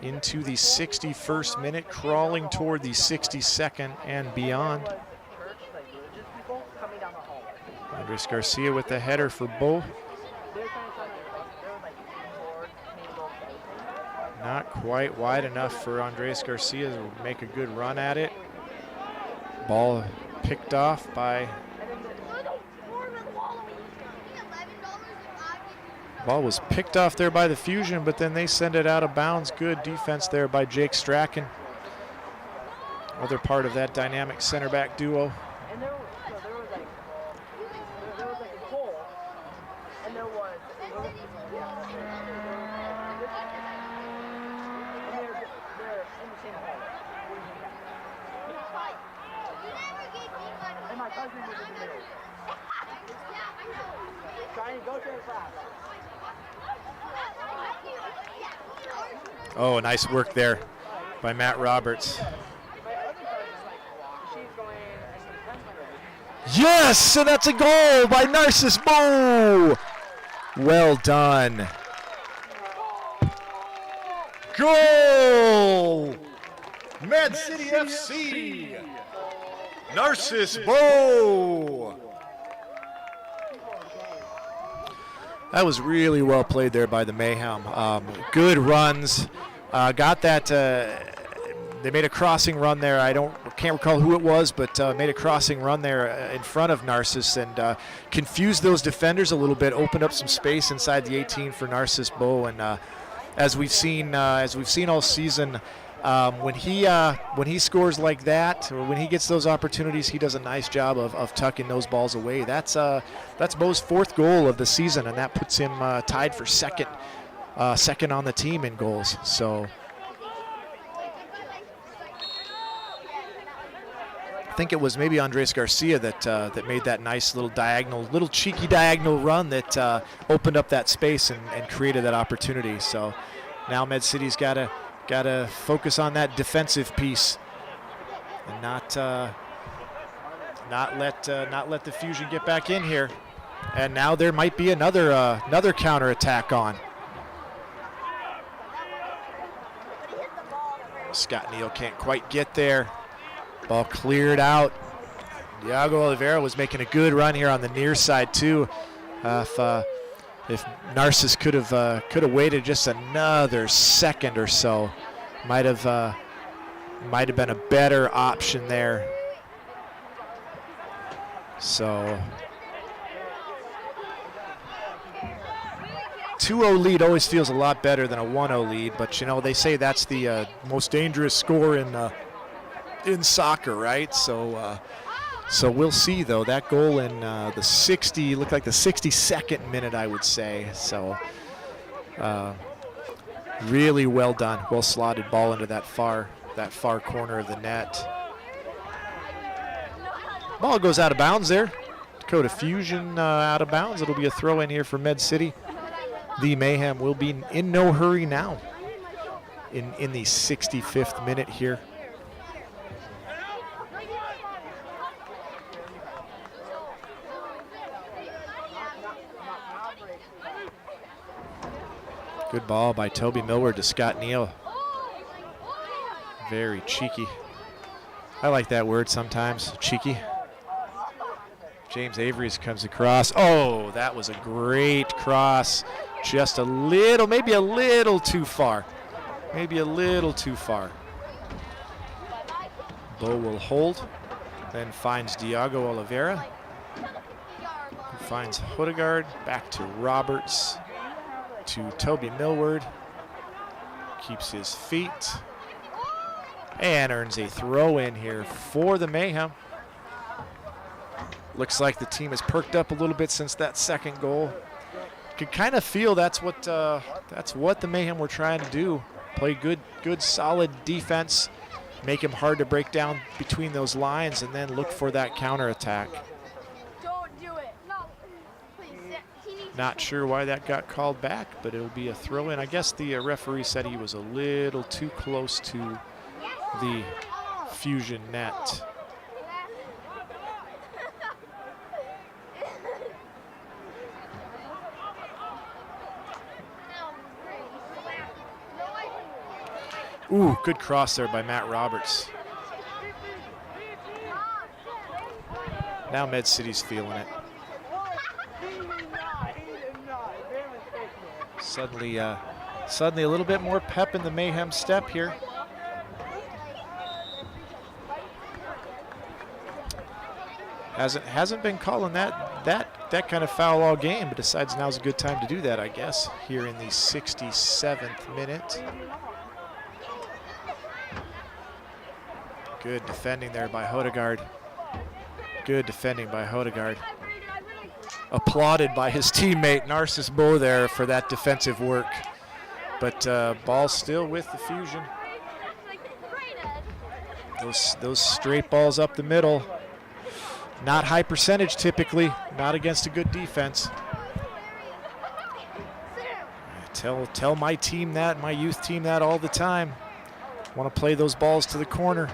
Into the 61st minute, crawling toward the 62nd and beyond. Andres Garcia with the header for Bo. Not quite wide enough for Andres Garcia to make a good run at it. Ball picked off by... Ball was picked off there by the Fusion, but then they send it out of bounds. Good defense there by Jake Strachan. Other part of that dynamic center back duo. And there was like a goal, and there was they're in the same hole. And my cousin was in the middle. Trying to go to the class. Oh, nice work there by Matt Roberts. Yes, and that's a goal by Narcissus Bo. Well done. Goal! Med City FC! Narcissus Bo! That was really well played there by the Mayhem. Good runs. Got that. They made a crossing run there. Can't recall who it was, but made a crossing run there in front of Narcissus and confused those defenders a little bit. Opened up some space inside the 18 for Narcissus Bo. And as we've seen all season, when he scores like that, or when he gets those opportunities, he does a nice job of tucking those balls away. That's Bo's 4th goal of the season, and that puts him tied for second on the team in goals. So I think it was maybe Andres Garcia that made that nice little cheeky diagonal run that opened up that space and created that opportunity. So now Med City's got to focus on that defensive piece and not let the Fusion get back in here. And now there might be another counterattack on. Scott Neal can't quite get there. Ball cleared out. Diego Oliveira was making a good run here on the near side too. If Narcissus could have waited just another second or so, might have been a better option there. So 2-0 lead always feels a lot better than a 1-0 lead, but you know they say that's the most dangerous score in soccer, right? So we'll see though. That goal in the 60 looked like the 62nd minute, I would say. So really well done, well slotted ball into that far corner of the net. Ball goes out of bounds there. Dakota Fusion out of bounds. It'll be a throw in here for Med City. The Mayhem will be in no hurry now in the 65th minute here. Good ball by Toby Millward to Scott Neal. Very cheeky. I like that word sometimes, cheeky. James Avery's comes across. Oh, that was a great cross. Just maybe a little too far. Maybe a little too far. Bo will hold, then finds Diego Oliveira. Who finds Hodegaard, back to Roberts, to Toby Millward. Keeps his feet. And earns a throw in here for the Mayhem. Looks like the team has perked up a little bit since that second goal. Could kind of feel that's what the Mayhem were trying to do. Play good, solid defense, make him hard to break down between those lines, and then look for that counterattack. Don't do it. No, please. Not sure why that got called back, but it'll be a throw in. I guess the referee said he was a little too close to the Fusion net. Ooh, good cross there by Matt Roberts. Now Med City's feeling it. Suddenly a little bit more pep in the Mayhem step here. Hasn't been calling that kind of foul all game, but decides now's a good time to do that, I guess, here in the 67th minute. Good defending there by Hodegaard. Good defending by Hodegaard. Applauded by his teammate Narcissus Bo there for that defensive work. But ball still with the Fusion. Those straight balls up the middle. Not high percentage typically, not against a good defense. Tell my team that, my youth team that all the time. Want to play those balls to the corner.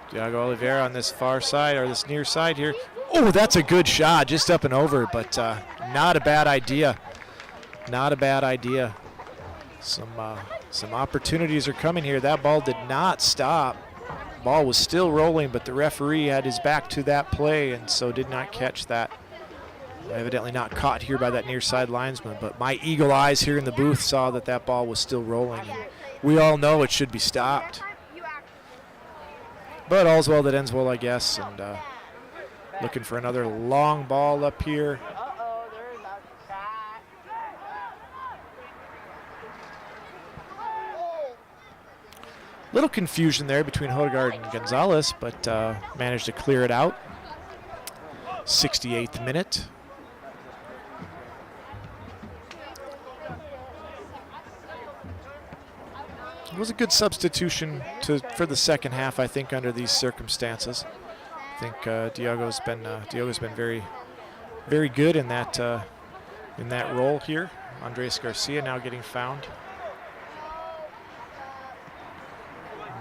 Diego Oliveira on this far side, or this near side here. Oh, that's a good shot, just up and over, but not a bad idea. Not a bad idea. Some opportunities are coming here. That ball did not stop. Ball was still rolling, but the referee had his back to that play and so did not catch that. Evidently not caught here by that near side linesman, but my eagle eyes here in the booth saw that ball was still rolling. And we all know it should be stopped. But all's well that ends well, I guess. And looking for another long ball up here. Little confusion there between Hodegaard and Gonzalez, but managed to clear it out. 68th minute. It was a good substitution for the second half, I think, under these circumstances. I think Diogo's been very, very good in that role here. Andres Garcia now getting found.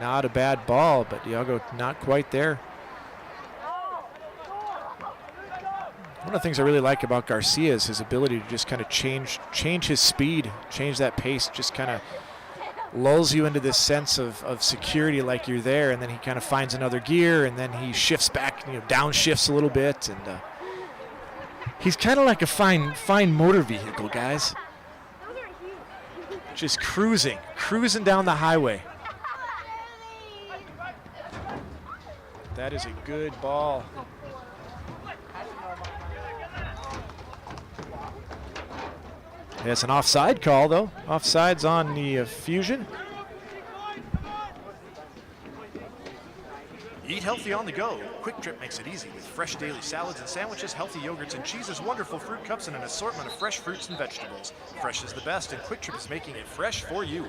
Not a bad ball, but Diogo not quite there. One of the things I really like about Garcia is his ability to just kind of change his speed, change that pace, just kind of lulls you into this sense of security, like you're there, and then he kind of finds another gear, and then he shifts back, downshifts a little bit, and he's kind of like a fine motor vehicle, guys. Just cruising down the highway. That is a good ball. It's an offside call, though. Offsides on the Fusion. Eat healthy on the go. Quick Trip makes it easy with fresh daily salads and sandwiches, healthy yogurts and cheeses, wonderful fruit cups, and an assortment of fresh fruits and vegetables. Fresh is the best, and Quick Trip is making it fresh for you.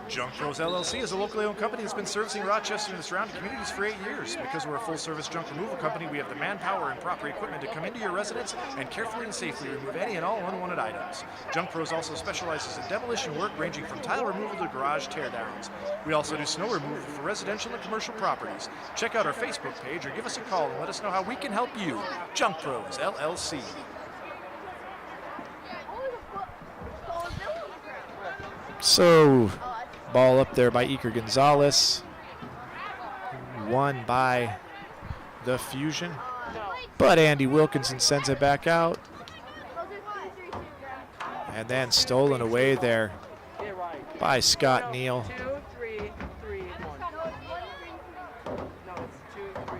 Junk Pros LLC is a locally owned company that's been servicing Rochester and the surrounding communities for 8 years. Because we're a full-service junk removal company, we have the manpower and proper equipment to come into your residence and carefully and safely remove any and all unwanted items. Junk Pros also specializes in demolition work ranging from tile removal to garage teardowns. We also do snow removal for residential and commercial properties. Check out our Facebook page or give us a call and let us know how we can help you. Junk Pros LLC. So, ball up there by Iker Gonzalez. Won by the Fusion. But Andy Wilkinson sends it back out. And then stolen away there by Scott Neal. 2-3-3-1. No, it's 2-3-3.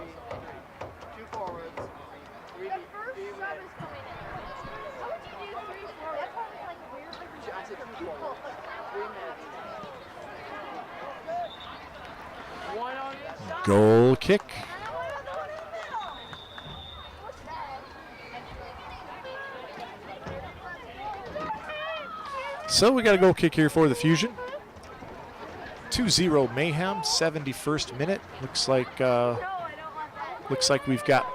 2 forwards. 3 I said 2 forwards. 3 minutes. 1 on each side. Goal kick. So we got a goal kick here for the Fusion. 2-0 Mayhem, 71st minute. Looks like we've got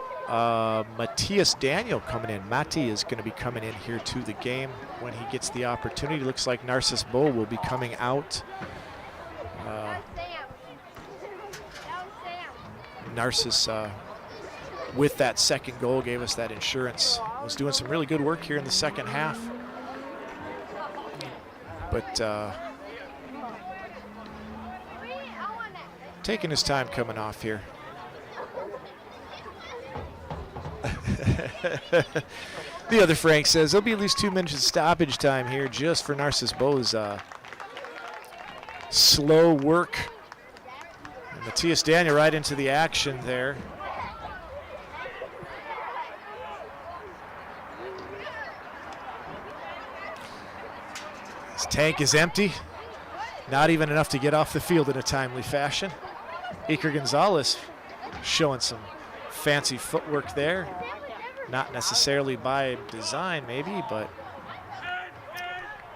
Matthias Daniel coming in. Matti is going to be coming in here to the game when he gets the opportunity. Looks like Narcissus Bo will be coming out. Narcissus, with that second goal, gave us that insurance. Was doing some really good work here in the second half. But taking his time coming off here. The other Frank says there'll be at least 2 minutes of stoppage time here just for Narcissus Bow's slow work. And Matthias Daniel right into the action there. His tank is empty. Not even enough to get off the field in a timely fashion. Iker Gonzalez showing some fancy footwork there. Not necessarily by design maybe, but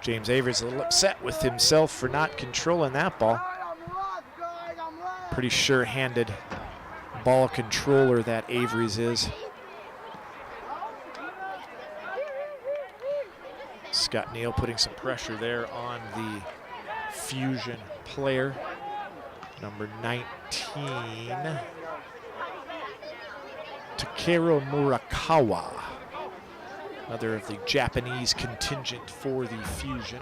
James Avery's a little upset with himself for not controlling that ball. Pretty sure-handed ball controller that Avery's is. Scott Neal putting some pressure there on the Fusion player, number 19, Takeru Murakawa, another of the Japanese contingent for the Fusion.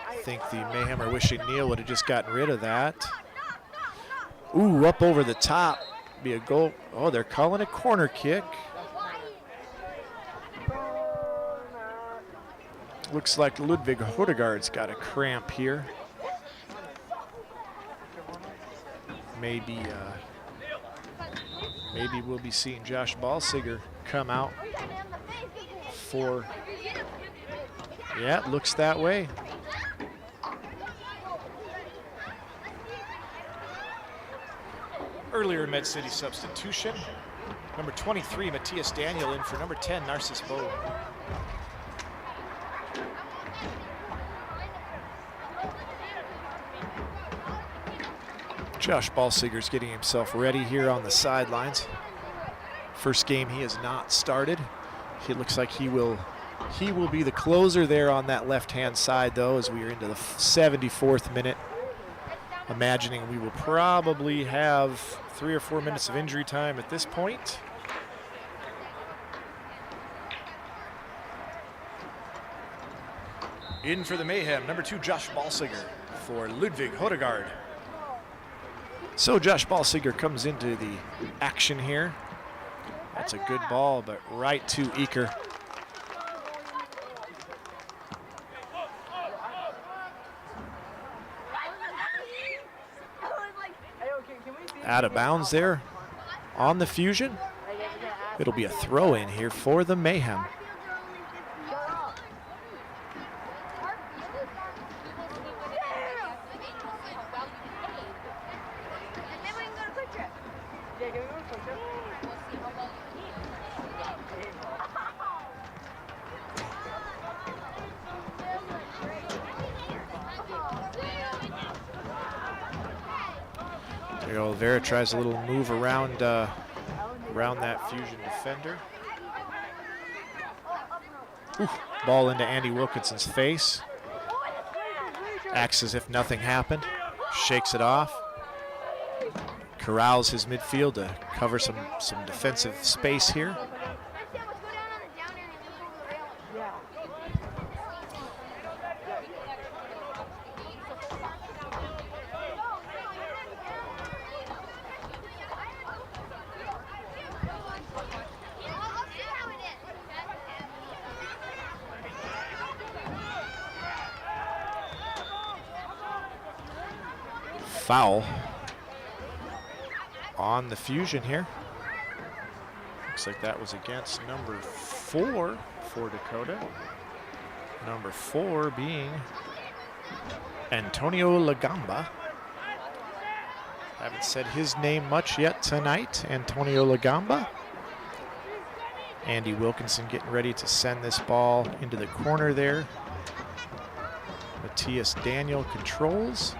I think the Mayhem are wishing Neal would have just gotten rid of that. Ooh, up over the top, be a goal. Oh, they're calling a corner kick. Looks like Ludwig Hodegaard's got a cramp here. Maybe we'll be seeing Josh Balsiger come out for, yeah, it looks that way. Earlier Med City substitution. Number 23, Matthias Daniel in for number 10, Narcissus Bow. Josh Balsiger's getting himself ready here on the sidelines. First game he has not started. It looks like he will be the closer there on that left-hand side though, as we are into the 74th minute. Imagining we will probably have 3 or 4 minutes of injury time at this point. In for the Mayhem, number 2, Josh Balsiger for Ludwig Hodegaard. So Josh Balsiger comes into the action here. That's a good ball, but right to Iker. Out of bounds there on the Fusion. It'll be a throw in here for the Mayhem. Oliveira tries a little move around that Fusion defender. Ooh, ball into Andy Wilkinson's face. Acts as if nothing happened. Shakes it off. Corrals his midfield to cover some defensive space here. Foul on the Fusion here. Looks like that was against number 4 for Dakota. Number 4 being Antonio Lagamba. Haven't said his name much yet tonight, Antonio Lagamba. Andy Wilkinson getting ready to send this ball into the corner there. Matthias Daniel controls.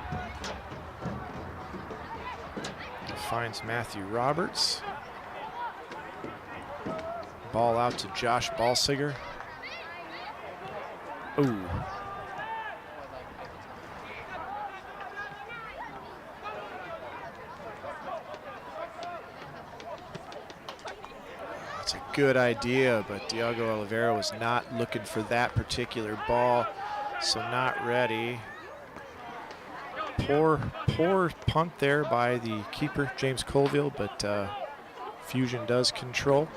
Finds Matthew Roberts. Ball out to Josh Ballsiger. Ooh. That's a good idea, but Diego Oliveira was not looking for that particular ball, so not ready. Poor punt there by the keeper, James Colville, but Fusion does control.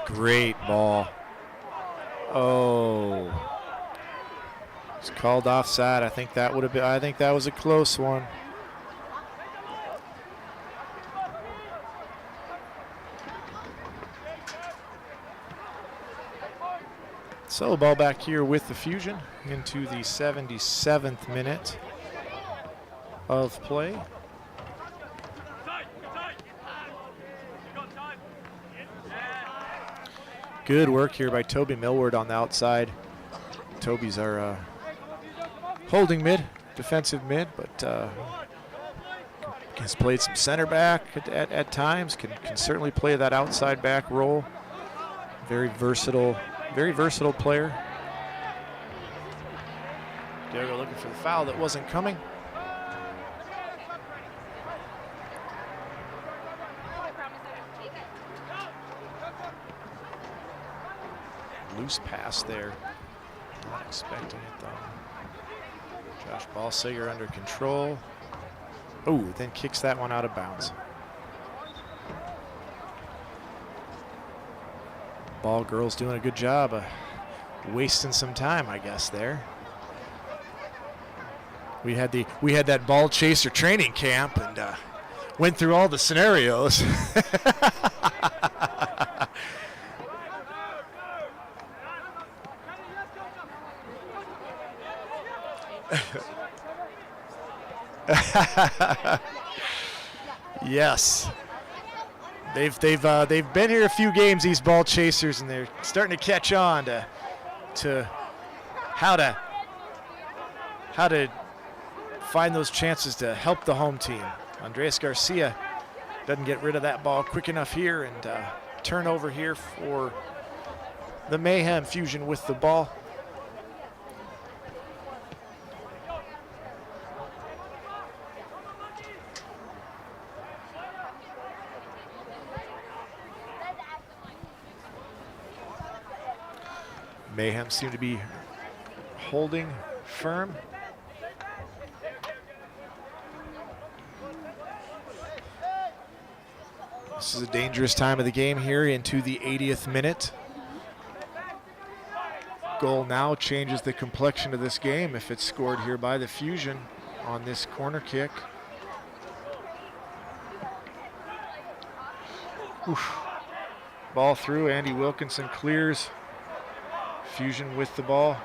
Great ball. Oh. It's called offside. I think that would have been, I think that was a close one. So ball back here with the Fusion into the 77th minute of play. Good work here by Toby Millward on the outside. Toby's our holding mid, defensive mid, but has played some center back at times, can certainly play that outside back role. Very versatile player. Diego looking for the foul that wasn't coming. Loose pass there. Not expecting it though. Josh Ballsiger under control. Oh, then kicks that one out of bounds. Ball girls doing a good job of wasting some time, I guess, there. We had that ball chaser training camp and went through all the scenarios. Yes, they've been here a few games, these ball chasers, and they're starting to catch on to how to find those chances to help the home team. Andres Garcia doesn't get rid of that ball quick enough here, and turnover here for the Mayhem. Fusion with the ball. Mayhem seem to be holding firm. This is a dangerous time of the game here into the 80th minute. Goal now changes the complexion of this game if it's scored here by the Fusion on this corner kick. Oof. Ball through, Andy Wilkinson clears. Fusion with the ball.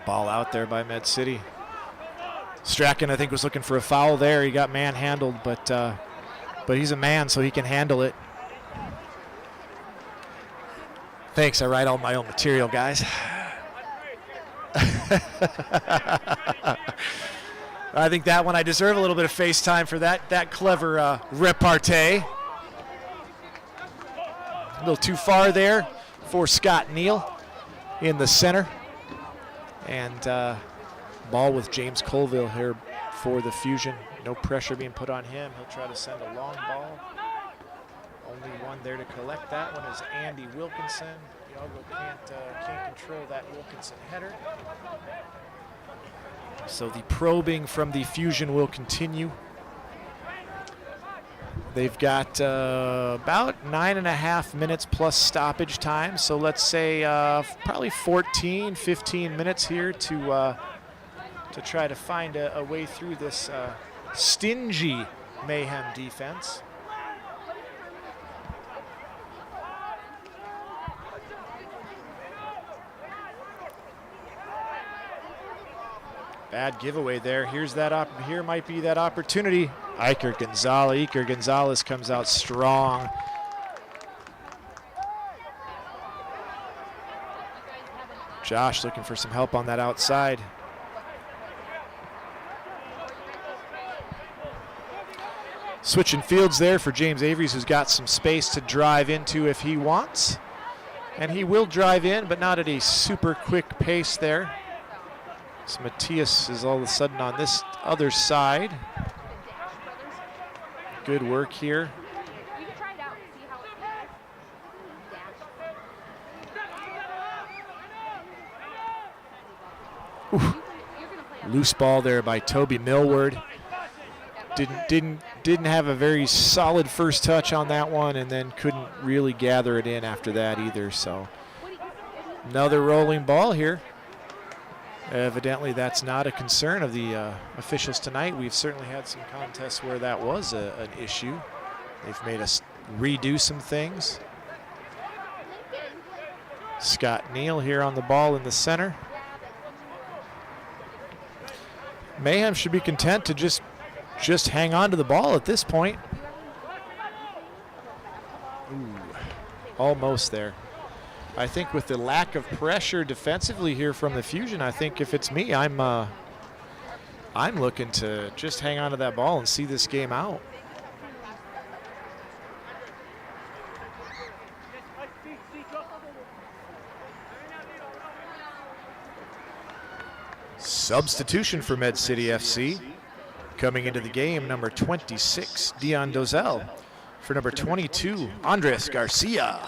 Ball out there by Med City. Strachan, I think, was looking for a foul there. He got manhandled, but he's a man, so he can handle it. Thanks, I write all my own material, guys. I think that one I deserve a little bit of FaceTime for that clever repartee. A little too far there for Scott Neal in the center. And ball with James Colville here for the Fusion. No pressure being put on him. He'll try to send a long ball. Only one there to collect that one is Andy Wilkinson. Iago can't control that Wilkinson header. So the probing from the Fusion will continue. They've got about 9.5 minutes plus stoppage time. So let's say probably 14, 15 minutes here to try to find a way through this stingy Mayhem defense. Bad giveaway there. Here might be that opportunity. Iker Gonzalez comes out strong. Josh looking for some help on that outside. Switching fields there for James Avery, who's got some space to drive into if he wants. And he will drive in, but not at a super quick pace there. So Matthias is all of a sudden on this other side. Good work here. Ooh. Loose ball there by Toby Millward. Didn't have a very solid first touch on that one, and then couldn't really gather it in after that either. So another rolling ball here. Evidently that's not a concern of the officials tonight. We've certainly had some contests where that was an issue. They've made us redo some things. Scott Neal here on the ball in the center. Mayhem should be content to just hang on to the ball at this point. Ooh, almost there. I think with the lack of pressure defensively here from the Fusion, I think if it's me, I'm looking to just hang on to that ball and see this game out. Substitution for Med City FC. Coming into the game, number 26, Dion Dozell. For number 22, Andres Garcia.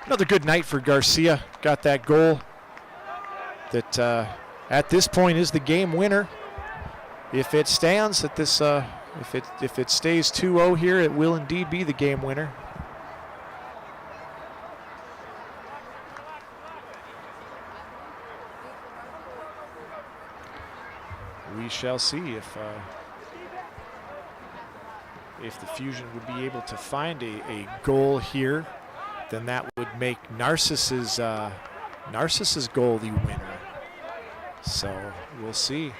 Another good night for Garcia. Got that goal that at this point is the game winner. If it stands at this, if it stays 2-0 here, it will indeed be the game winner. We shall see if the Fusion would be able to find a goal here. Then that would make Narcissus' goal the winner. So we'll see.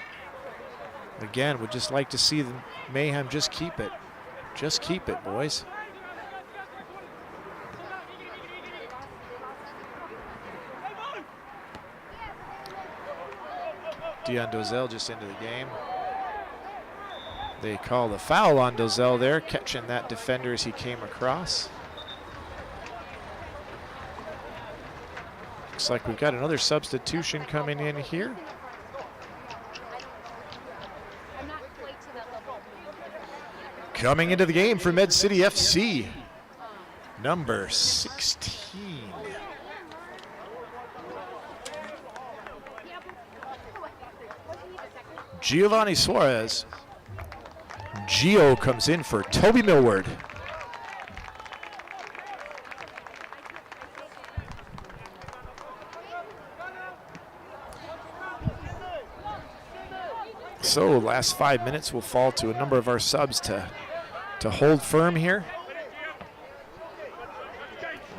Again, would just like to see the Mayhem just keep it. Just keep it, boys. Dion Dozell just into the game. They call the foul on Dozell there, catching that defender as he came across. Looks like we've got another substitution coming in here. Coming into the game for Med City FC, number 16. Giovanni Suarez. Gio comes in for Toby Millward. So last 5 minutes will fall to a number of our subs to hold firm here.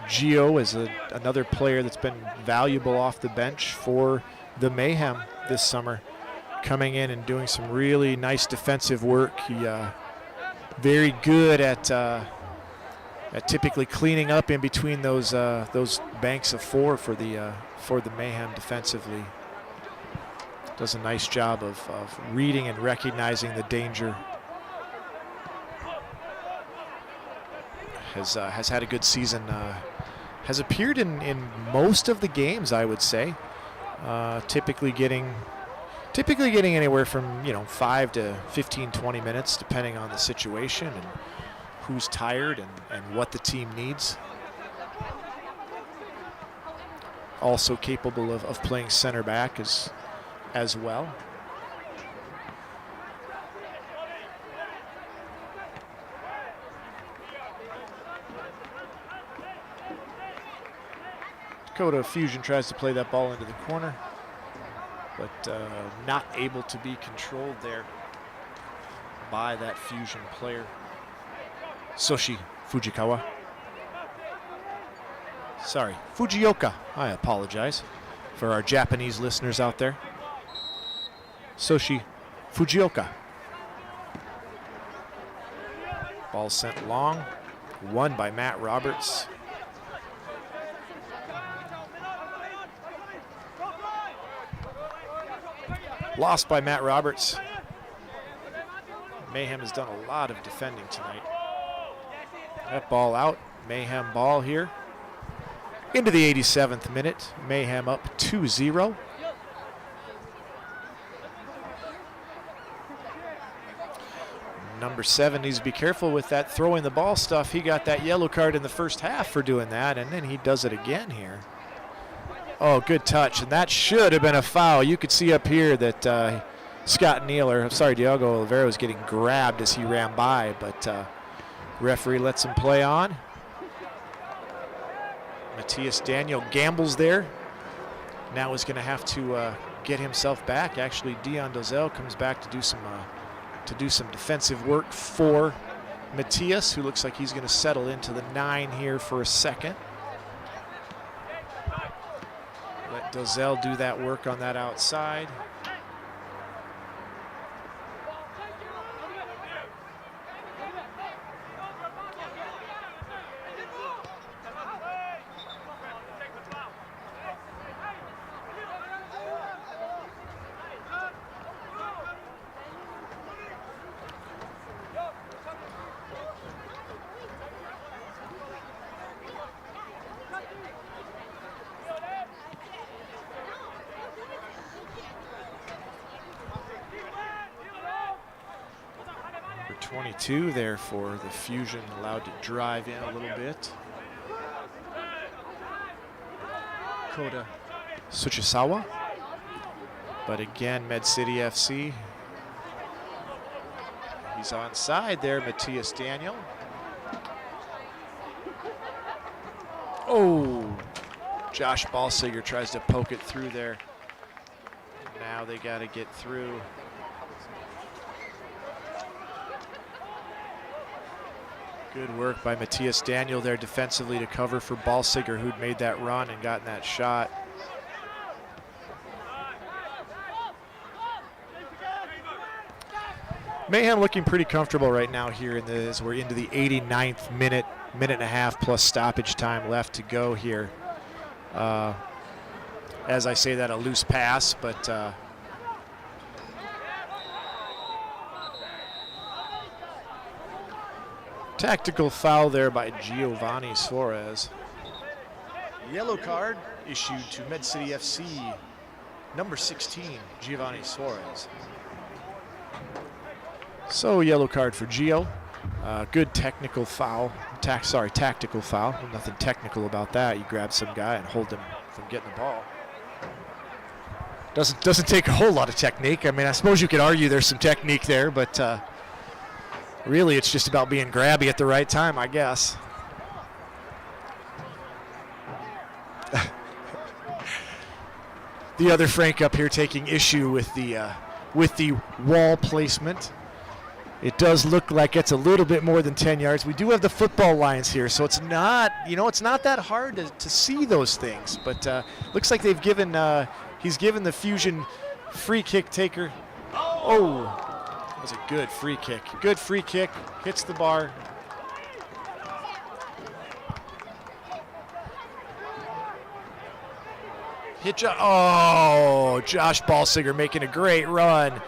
Gio is another player that's been valuable off the bench for the Mayhem this summer, coming in and doing some really nice defensive work. He very good at typically cleaning up in between those banks of four for the Mayhem defensively. Does a nice job of reading and recognizing the danger. Has had a good season. Has appeared in most of the games, I would say. Typically getting anywhere from 5 to 15, 20 minutes, depending on the situation and who's tired and what the team needs. Also capable of playing center back as well. Dakota Fusion tries to play that ball into the corner, but not able to be controlled there by that Fusion player. Soshi Fujikawa. Sorry, Fujioka. I apologize. for our Japanese listeners out there. Soshi Fujioka. Ball sent long, won by Matt Roberts. Lost by Matt Roberts. Mayhem has done a lot of defending tonight. That ball out, Mayhem ball here. Into the 87th minute, Mayhem up 2-0. Number 7 needs to be careful with that throwing the ball stuff. He got that yellow card in the first half for doing that, and then he does it again here. Oh, good touch, and that should have been a foul. You could see up here that Diogo Oliveira was getting grabbed as he ran by, but referee lets him play on. Matthias Daniel gambles there. Now is going to have to get himself back. Actually, Dion Dozel comes back to do some defensive work for Matthias, who looks like he's going to settle into the 9 here for a second. Let Dozel do that work on that outside. Number 22 there for the Fusion, allowed to drive in a little bit. Dakota Tsuchisawa. But again, Med City FC. He's onside there, Matthias Daniel. Oh, Josh Balsiger tries to poke it through there. Now they got to get through. Good work by Matthias Daniel there defensively to cover for Balsiger, who'd made that run and gotten that shot. Mayhem looking pretty comfortable right now here as we're into the 89th minute, minute and a half plus stoppage time left to go here. As I say that, a loose pass, but tactical foul there by Giovanni Suarez. Yellow card issued to Med City FC, number 16, Giovanni Suarez. So yellow card for Gio. Good technical foul. Tactical foul. Nothing technical about that. You grab some guy and hold him from getting the ball. Doesn't take a whole lot of technique. I mean, I suppose you could argue there's some technique there, but really it's just about being grabby at the right time, I guess. The other Frank up here taking issue with the wall placement. It does look like it's a little bit more than 10 yards. We do have the football lines here, so it's not, it's not that hard to see those things. But looks like they've given, he's given the Fusion free kick taker. Oh, that was a good free kick. Good free kick, hits the bar. Josh Balsiger making a great run.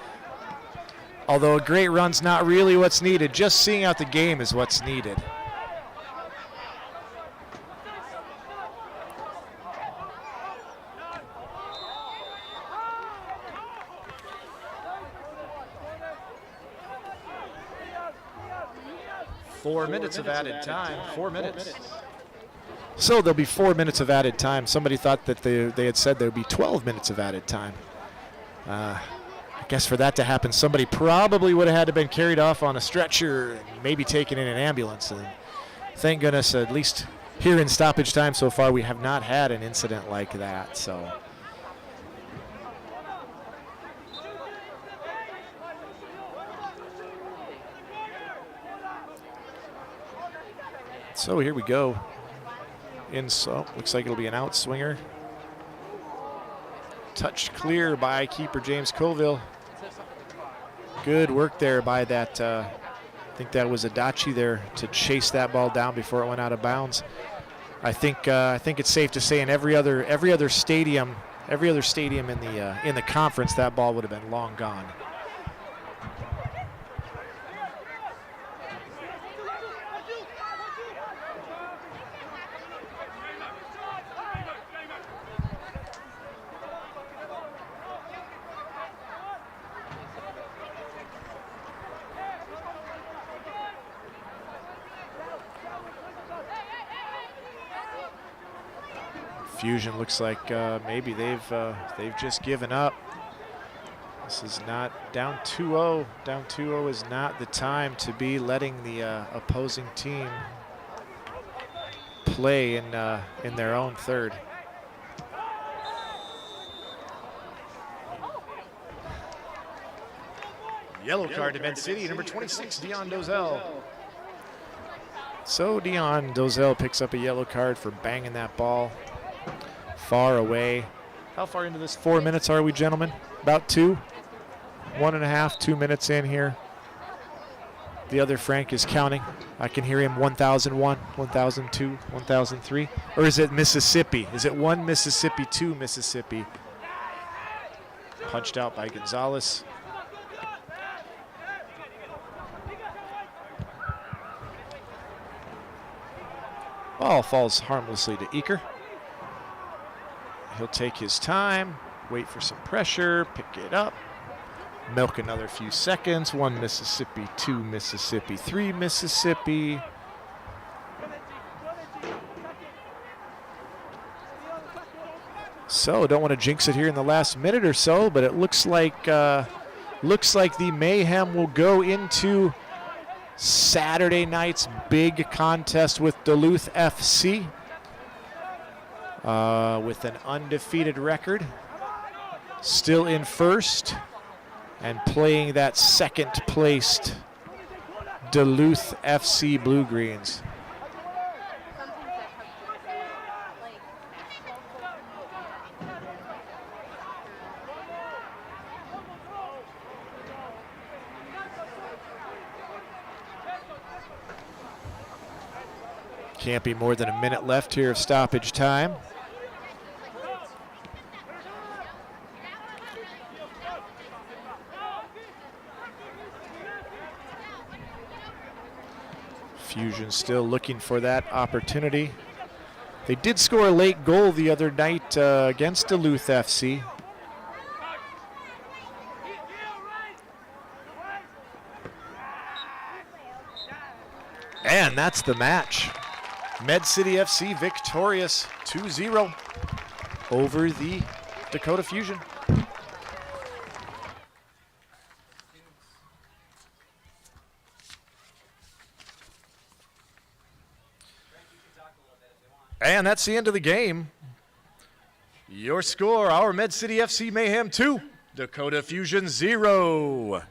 Although a great run's not really what's needed. Just seeing out the game is what's needed. Four minutes of added time. 4 minutes. So there'll be 4 minutes of added time. Somebody thought that they had said there would be 12 minutes of added time. I guess for that to happen, somebody probably would have had to been carried off on a stretcher and maybe taken in an ambulance. And thank goodness, at least here in stoppage time so far, we have not had an incident like that. So here we go. Looks like it'll be an outswinger. touched clear by keeper James Colville. Good work there by that, I think that was Adachi there to chase that ball down before it went out of bounds. I think it's safe to say in every other stadium in the conference, that ball would have been long gone. Fusion looks like maybe they've just given up. This is not down 2-0. Down 2-0 is not the time to be letting the opposing team play in their own third. Yellow card to Med City, number 26, Dion Dozell. So Dion Dozell picks up a yellow card for banging that ball far away. How far into this 4 minutes are we, gentlemen? About 2, 1.5, 2 minutes in here. The other Frank is counting. I can hear him 1001, 1002, 1003. Or is it Mississippi? Is it 1 Mississippi, 2 Mississippi? Punched out by Gonzalez. Ball falls harmlessly to Eaker. He'll take his time, wait for some pressure, pick it up, milk another few seconds. 1 Mississippi, 2 Mississippi, 3 Mississippi. So don't want to jinx it here in the last minute or so, but it looks like the Mayhem will go into Saturday night's big contest with Duluth FC. With an undefeated record, still in first, and playing that second-placed Duluth FC Blue Greens. Can't be more than a minute left here of stoppage time. Fusion still looking for that opportunity. They did score a late goal the other night against Duluth FC. And that's the match. Med City FC victorious 2-0 over the Dakota Fusion. And that's the end of the game. Your score, our Med City FC Mayhem 2, Dakota Fusion 0.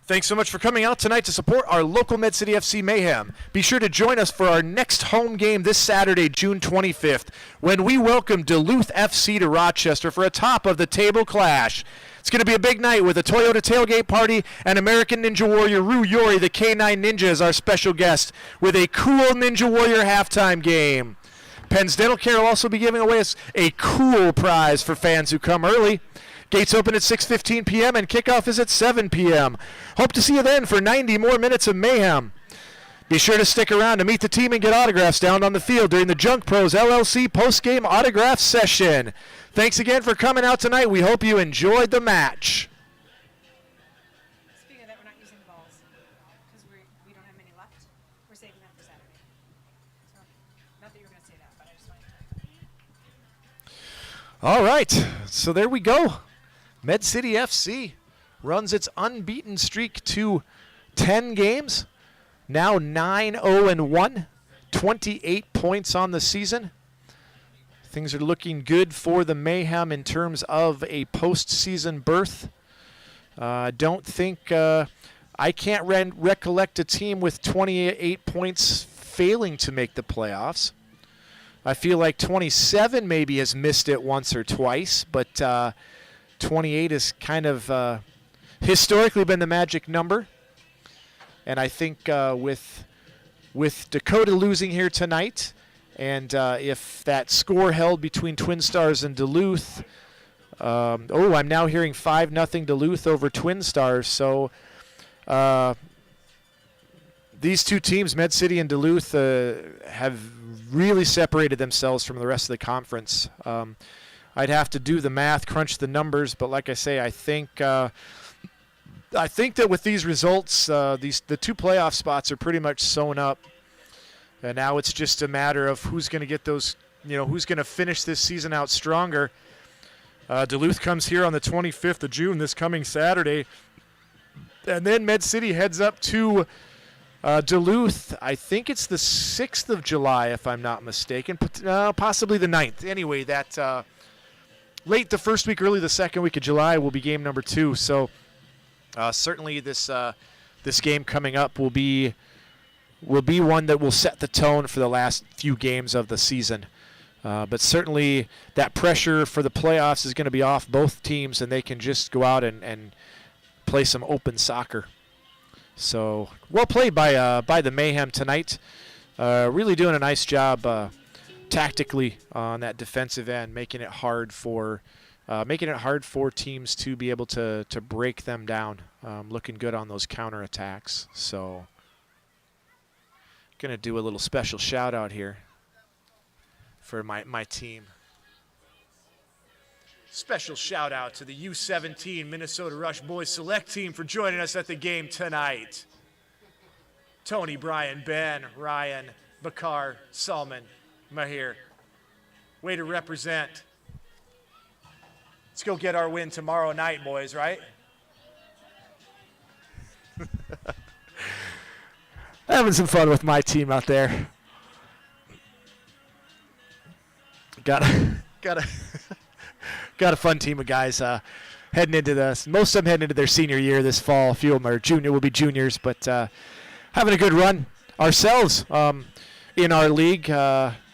Thanks so much for coming out tonight to support our local Med City FC Mayhem. Be sure to join us for our next home game this Saturday, June 25th, when we welcome Duluth FC to Rochester for a top-of-the-table clash. It's going to be a big night with a Toyota tailgate party and American Ninja Warrior Ryu Yori, the K9 Ninja, as our special guest with a cool Ninja Warrior halftime game. Penn's Dental Care will also be giving away a cool prize for fans who come early. Gates open at 6:15 p.m. and kickoff is at 7 p.m. Hope to see you then for 90 more minutes of mayhem. Be sure to stick around to meet the team and get autographs down on the field during the Junk Pros LLC post-game autograph session. Thanks again for coming out tonight. We hope you enjoyed the match. Speaking of that, we're not using the balls because we don't have many left. We're saving them for Saturday. So, not that you were going to say that, but I just wanted to. All right, so there we go. Med City FC runs its unbeaten streak to 10 games. Now 9-0-1, 28 points on the season. Things are looking good for the Mayhem in terms of a postseason berth. Don't think I can't recollect a team with 28 points failing to make the playoffs. I feel like 27 maybe has missed it once or twice, but 28 has kind of historically been the magic number. And I think with Dakota losing here tonight, and if that score held between Twin Stars and Duluth, I'm now hearing 5-0 Duluth over Twin Stars. So these two teams, Med City and Duluth, have really separated themselves from the rest of the conference. I'd have to do the math, crunch the numbers, but like I say, I think that with these results, the two playoff spots are pretty much sewn up. And now it's just a matter of who's going to get those, who's going to finish this season out stronger. Duluth comes here on the 25th of June, this coming Saturday. And then Med City heads up to Duluth. I think it's the 6th of July, if I'm not mistaken. Possibly the 9th. Anyway, that late the first week, early the second week of July will be game number 2. So certainly this game coming up will be one that will set the tone for the last few games of the season. But certainly that pressure for the playoffs is going to be off both teams, and they can just go out and play some open soccer. So well played by the Mayhem tonight. Really doing a nice job tactically on that defensive end, making it hard for teams to be able to break them down. Looking good on those counterattacks. So gonna do a little special shout out here for my team. Special shout out to the U17 Minnesota Rush Boys Select Team for joining us at the game tonight. Tony, Brian, Ben, Ryan, Bakar, Salman, Mahir. Way to represent. Let's go get our win tomorrow night, boys, right? Having some fun with my team out there. Got a fun team of guys heading into this. Most of them heading into their senior year this fall. A few of them will be juniors, but having a good run ourselves in our league.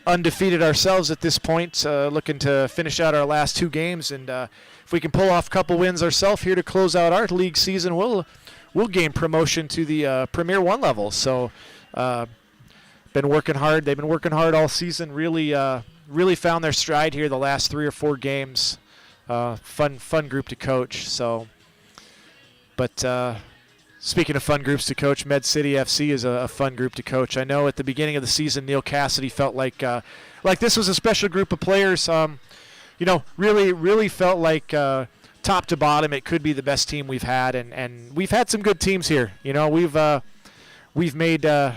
Undefeated ourselves at this point, looking to finish out our last 2 games, and if we can pull off a couple wins ourselves here to close out our league season, we'll gain promotion to the Premier 1 level. So been working hard. They've been working hard all season. Really found their stride here the last 3 or 4 games. Fun group to coach. So, but speaking of fun groups to coach, Med City FC is a fun group to coach. I know at the beginning of the season, Neil Cassidy felt like this was a special group of players. Really felt like top to bottom, it could be the best team we've had, and we've had some good teams here. We've made the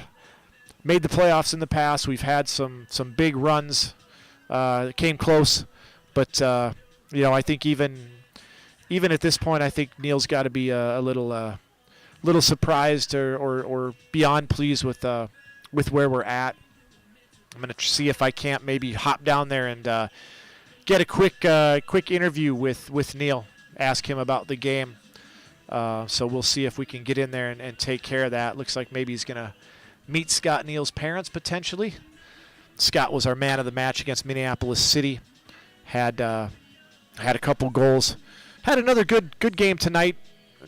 playoffs in the past. We've had some big runs. Came close, but I think even at this point, I think Neil's got to be a little surprised or beyond pleased with where we're at. I'm going to see if I can't maybe hop down there and get a quick interview with Neil, ask him about the game. So we'll see if we can get in there and take care of that. Looks like maybe he's going to meet Scott Neal's parents potentially. Scott was our man of the match against Minneapolis City. Had a couple goals. Had another good game tonight.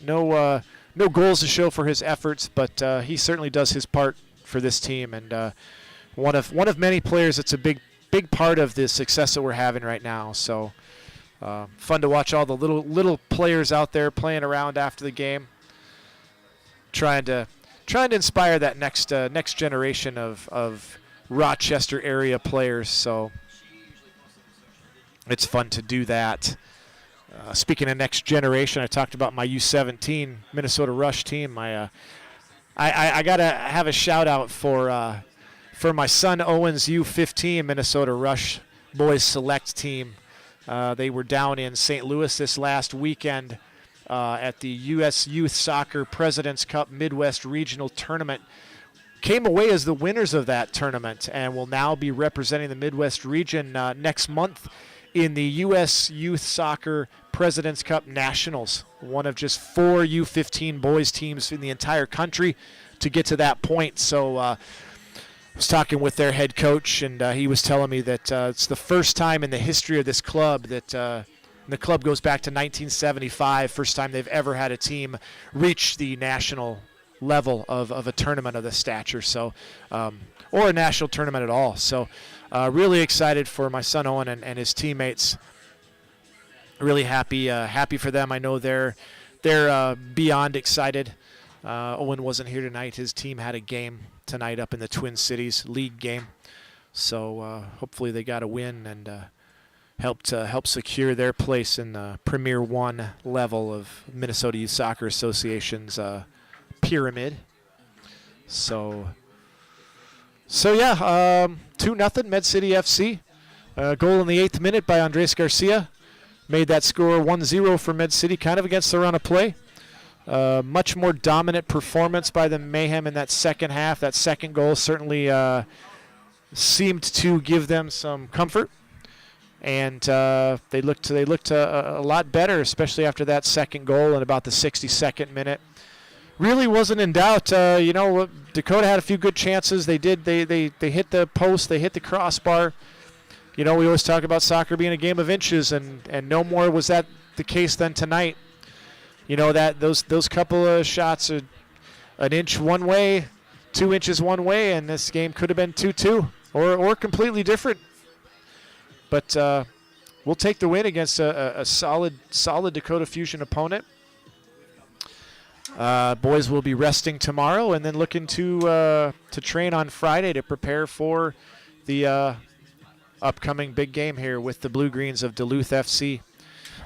No goals to show for his efforts, but he certainly does his part for this team, and one of many players that's a big part of the success that we're having right now. So fun to watch all the little players out there playing around after the game, trying to inspire that next generation of Rochester area players. So it's fun to do that. Speaking of next generation, I talked about my U17 Minnesota Rush team. I gotta have a shout out for my son Owen's U15 Minnesota Rush Boys Select team. They were down in St. Louis this last weekend at the U.S. Youth Soccer President's Cup Midwest Regional Tournament. Came away as the winners of that tournament and will now be representing the Midwest region next month in the U.S. Youth Soccer President's Cup Nationals, one of just 4 U15 boys teams in the entire country to get to that point. So was talking with their head coach, and he was telling me that it's the first time in the history of this club that the club goes back to 1975, first time they've ever had a team reach the national level of a tournament of this stature, so or a national tournament at all. So really excited for my son Owen and his teammates. Really happy for them. I know they're beyond excited. Owen wasn't here tonight. His team had a game tonight up in the Twin Cities league game, so hopefully they got a win and help secure their place in the Premier 1 level of Minnesota Youth Soccer Association's pyramid. So yeah, 2-0 Med City FC. Goal in the 8th minute by Andres Garcia made that score 1-0 for Med City, kind of against the run of play. Much more dominant performance by the Mayhem in that second half. That second goal certainly seemed to give them some comfort, and they looked a lot better, especially after that second goal in about the 62nd minute. Really wasn't in doubt. Dakota had a few good chances. They did. They hit the post. They hit the crossbar. We always talk about soccer being a game of inches, and no more was that the case than tonight. That those couple of shots are an inch one way, 2 inches one way, and this game could have been 2-2 or completely different. But we'll take the win against a solid Dakota Fusion opponent. Boys will be resting tomorrow and then looking to train on Friday to prepare for the upcoming big game here with the Blue Greens of Duluth FC.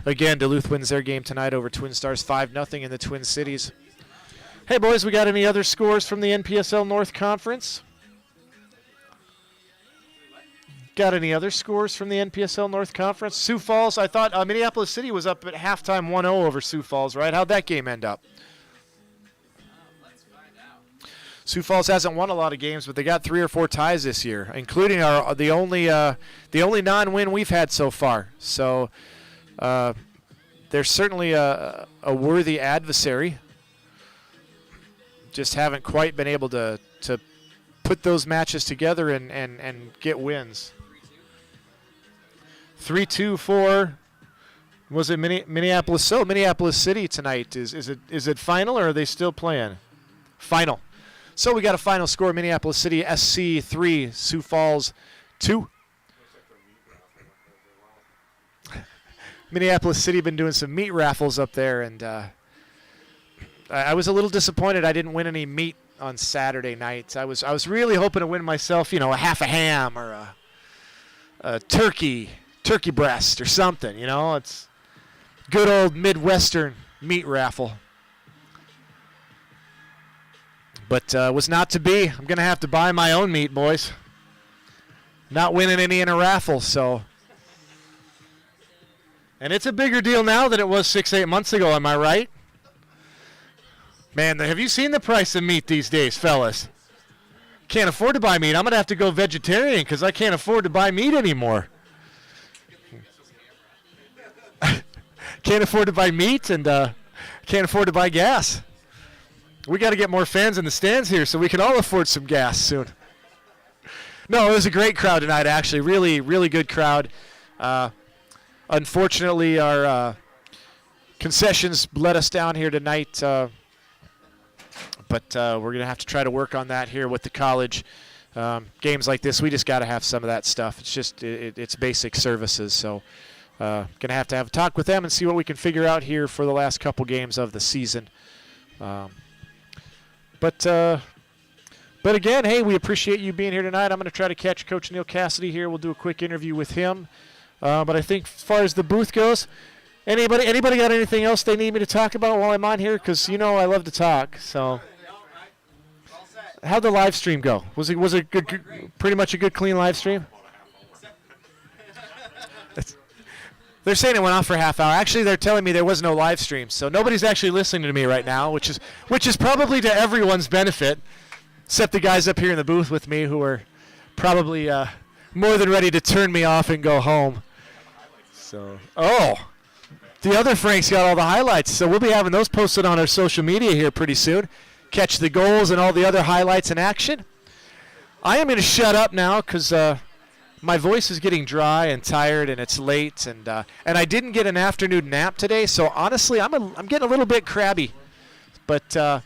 Again, Duluth wins their game tonight over Twin Stars 5-0 in the Twin Cities. Hey, boys, we got any other scores from the NPSL North Conference? Got any other scores from the NPSL North Conference? Sioux Falls, I thought Minneapolis City was up at halftime 1-0 over Sioux Falls, right? How'd that game end up? Sioux Falls hasn't won a lot of games, but they got 3 or 4 ties this year, including the only non-win we've had so far. So they're certainly a worthy adversary. Just haven't quite been able to put those matches together and get wins. 3-2 for, was it Minneapolis? So Minneapolis City tonight. Is it final, or are they still playing? Final. So we got a final score: Minneapolis City SC 3, Sioux Falls 2. Minneapolis City been doing some meat raffles up there, and I was a little disappointed I didn't win any meat on Saturday night. I was really hoping to win myself, a half a ham or a turkey breast or something. It's good old Midwestern meat raffle. But was not to be. I'm going to have to buy my own meat, boys. Not winning any in a raffle, so. And it's a bigger deal now than it was 6-8 months ago, am I right? Man, have you seen the price of meat these days, fellas? Can't afford to buy meat. I'm going to have to go vegetarian because I can't afford to buy meat anymore. Can't afford to buy meat and can't afford to buy gas. We got to get more fans in the stands here so we can all afford some gas soon. No, it was a great crowd tonight, actually. Really, really good crowd. Unfortunately, our concessions let us down here tonight, but we're going to have to try to work on that here with the college. Games like this, we just got to have some of that stuff. It's just it's basic services, so going to have a talk with them and see what we can figure out here for the last couple games of the season. But again, hey, we appreciate you being here tonight. I'm going to try to catch Coach Neil Cassidy here. We'll do a quick interview with him. But I think as far as the booth goes, anybody got anything else they need me to talk about while I'm on here? Because I love to talk. So, how'd the live stream go? Was it good? Pretty much a good, clean live stream. They're saying it went on for a half hour. Actually, they're telling me there was no live stream, so nobody's actually listening to me right now, which is probably to everyone's benefit, except the guys up here in the booth with me who are probably more than ready to turn me off and go home. So, the other Frank's got all the highlights, so we'll be having those posted on our social media here pretty soon. Catch the goals and all the other highlights in action. I am going to shut up now because my voice is getting dry and tired, and it's late, and I didn't get an afternoon nap today. So honestly, I'm getting a little bit crabby. But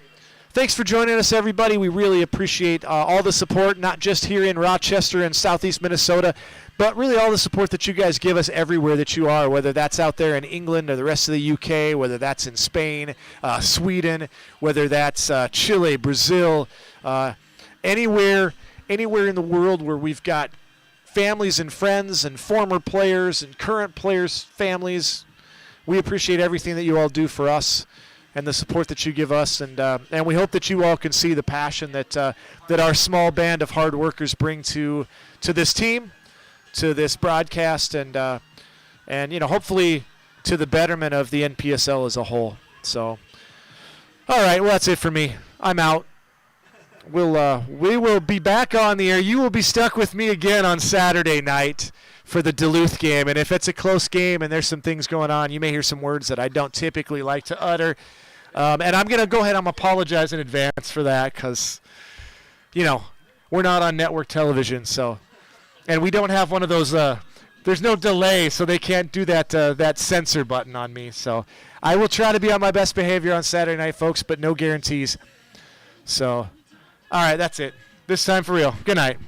thanks for joining us, everybody. We really appreciate all the support, not just here in Rochester and Southeast Minnesota, but really all the support that you guys give us everywhere that you are, whether that's out there in England or the rest of the UK, whether that's in Spain, Sweden, whether that's Chile, Brazil, anywhere in the world where we've got families and friends and former players and current players' families. We appreciate everything that you all do for us and the support that you give us, and we hope that you all can see the passion that our small band of hard workers bring to this team, to this broadcast, and hopefully to the betterment of the NPSL as a whole. So, all right, well, that's it for me. I'm out. We will be back on the air. You will be stuck with me again on Saturday night for the Duluth game, and if it's a close game and there's some things going on, you may hear some words that I don't typically like to utter. And I'm going to go ahead and apologize in advance for that because, we're not on network television, so, and we don't have one of those, there's no delay, so they can't do that censor button on me. So I will try to be on my best behavior on Saturday night, folks, but no guarantees. So, all right, that's it. This time for real. Good night.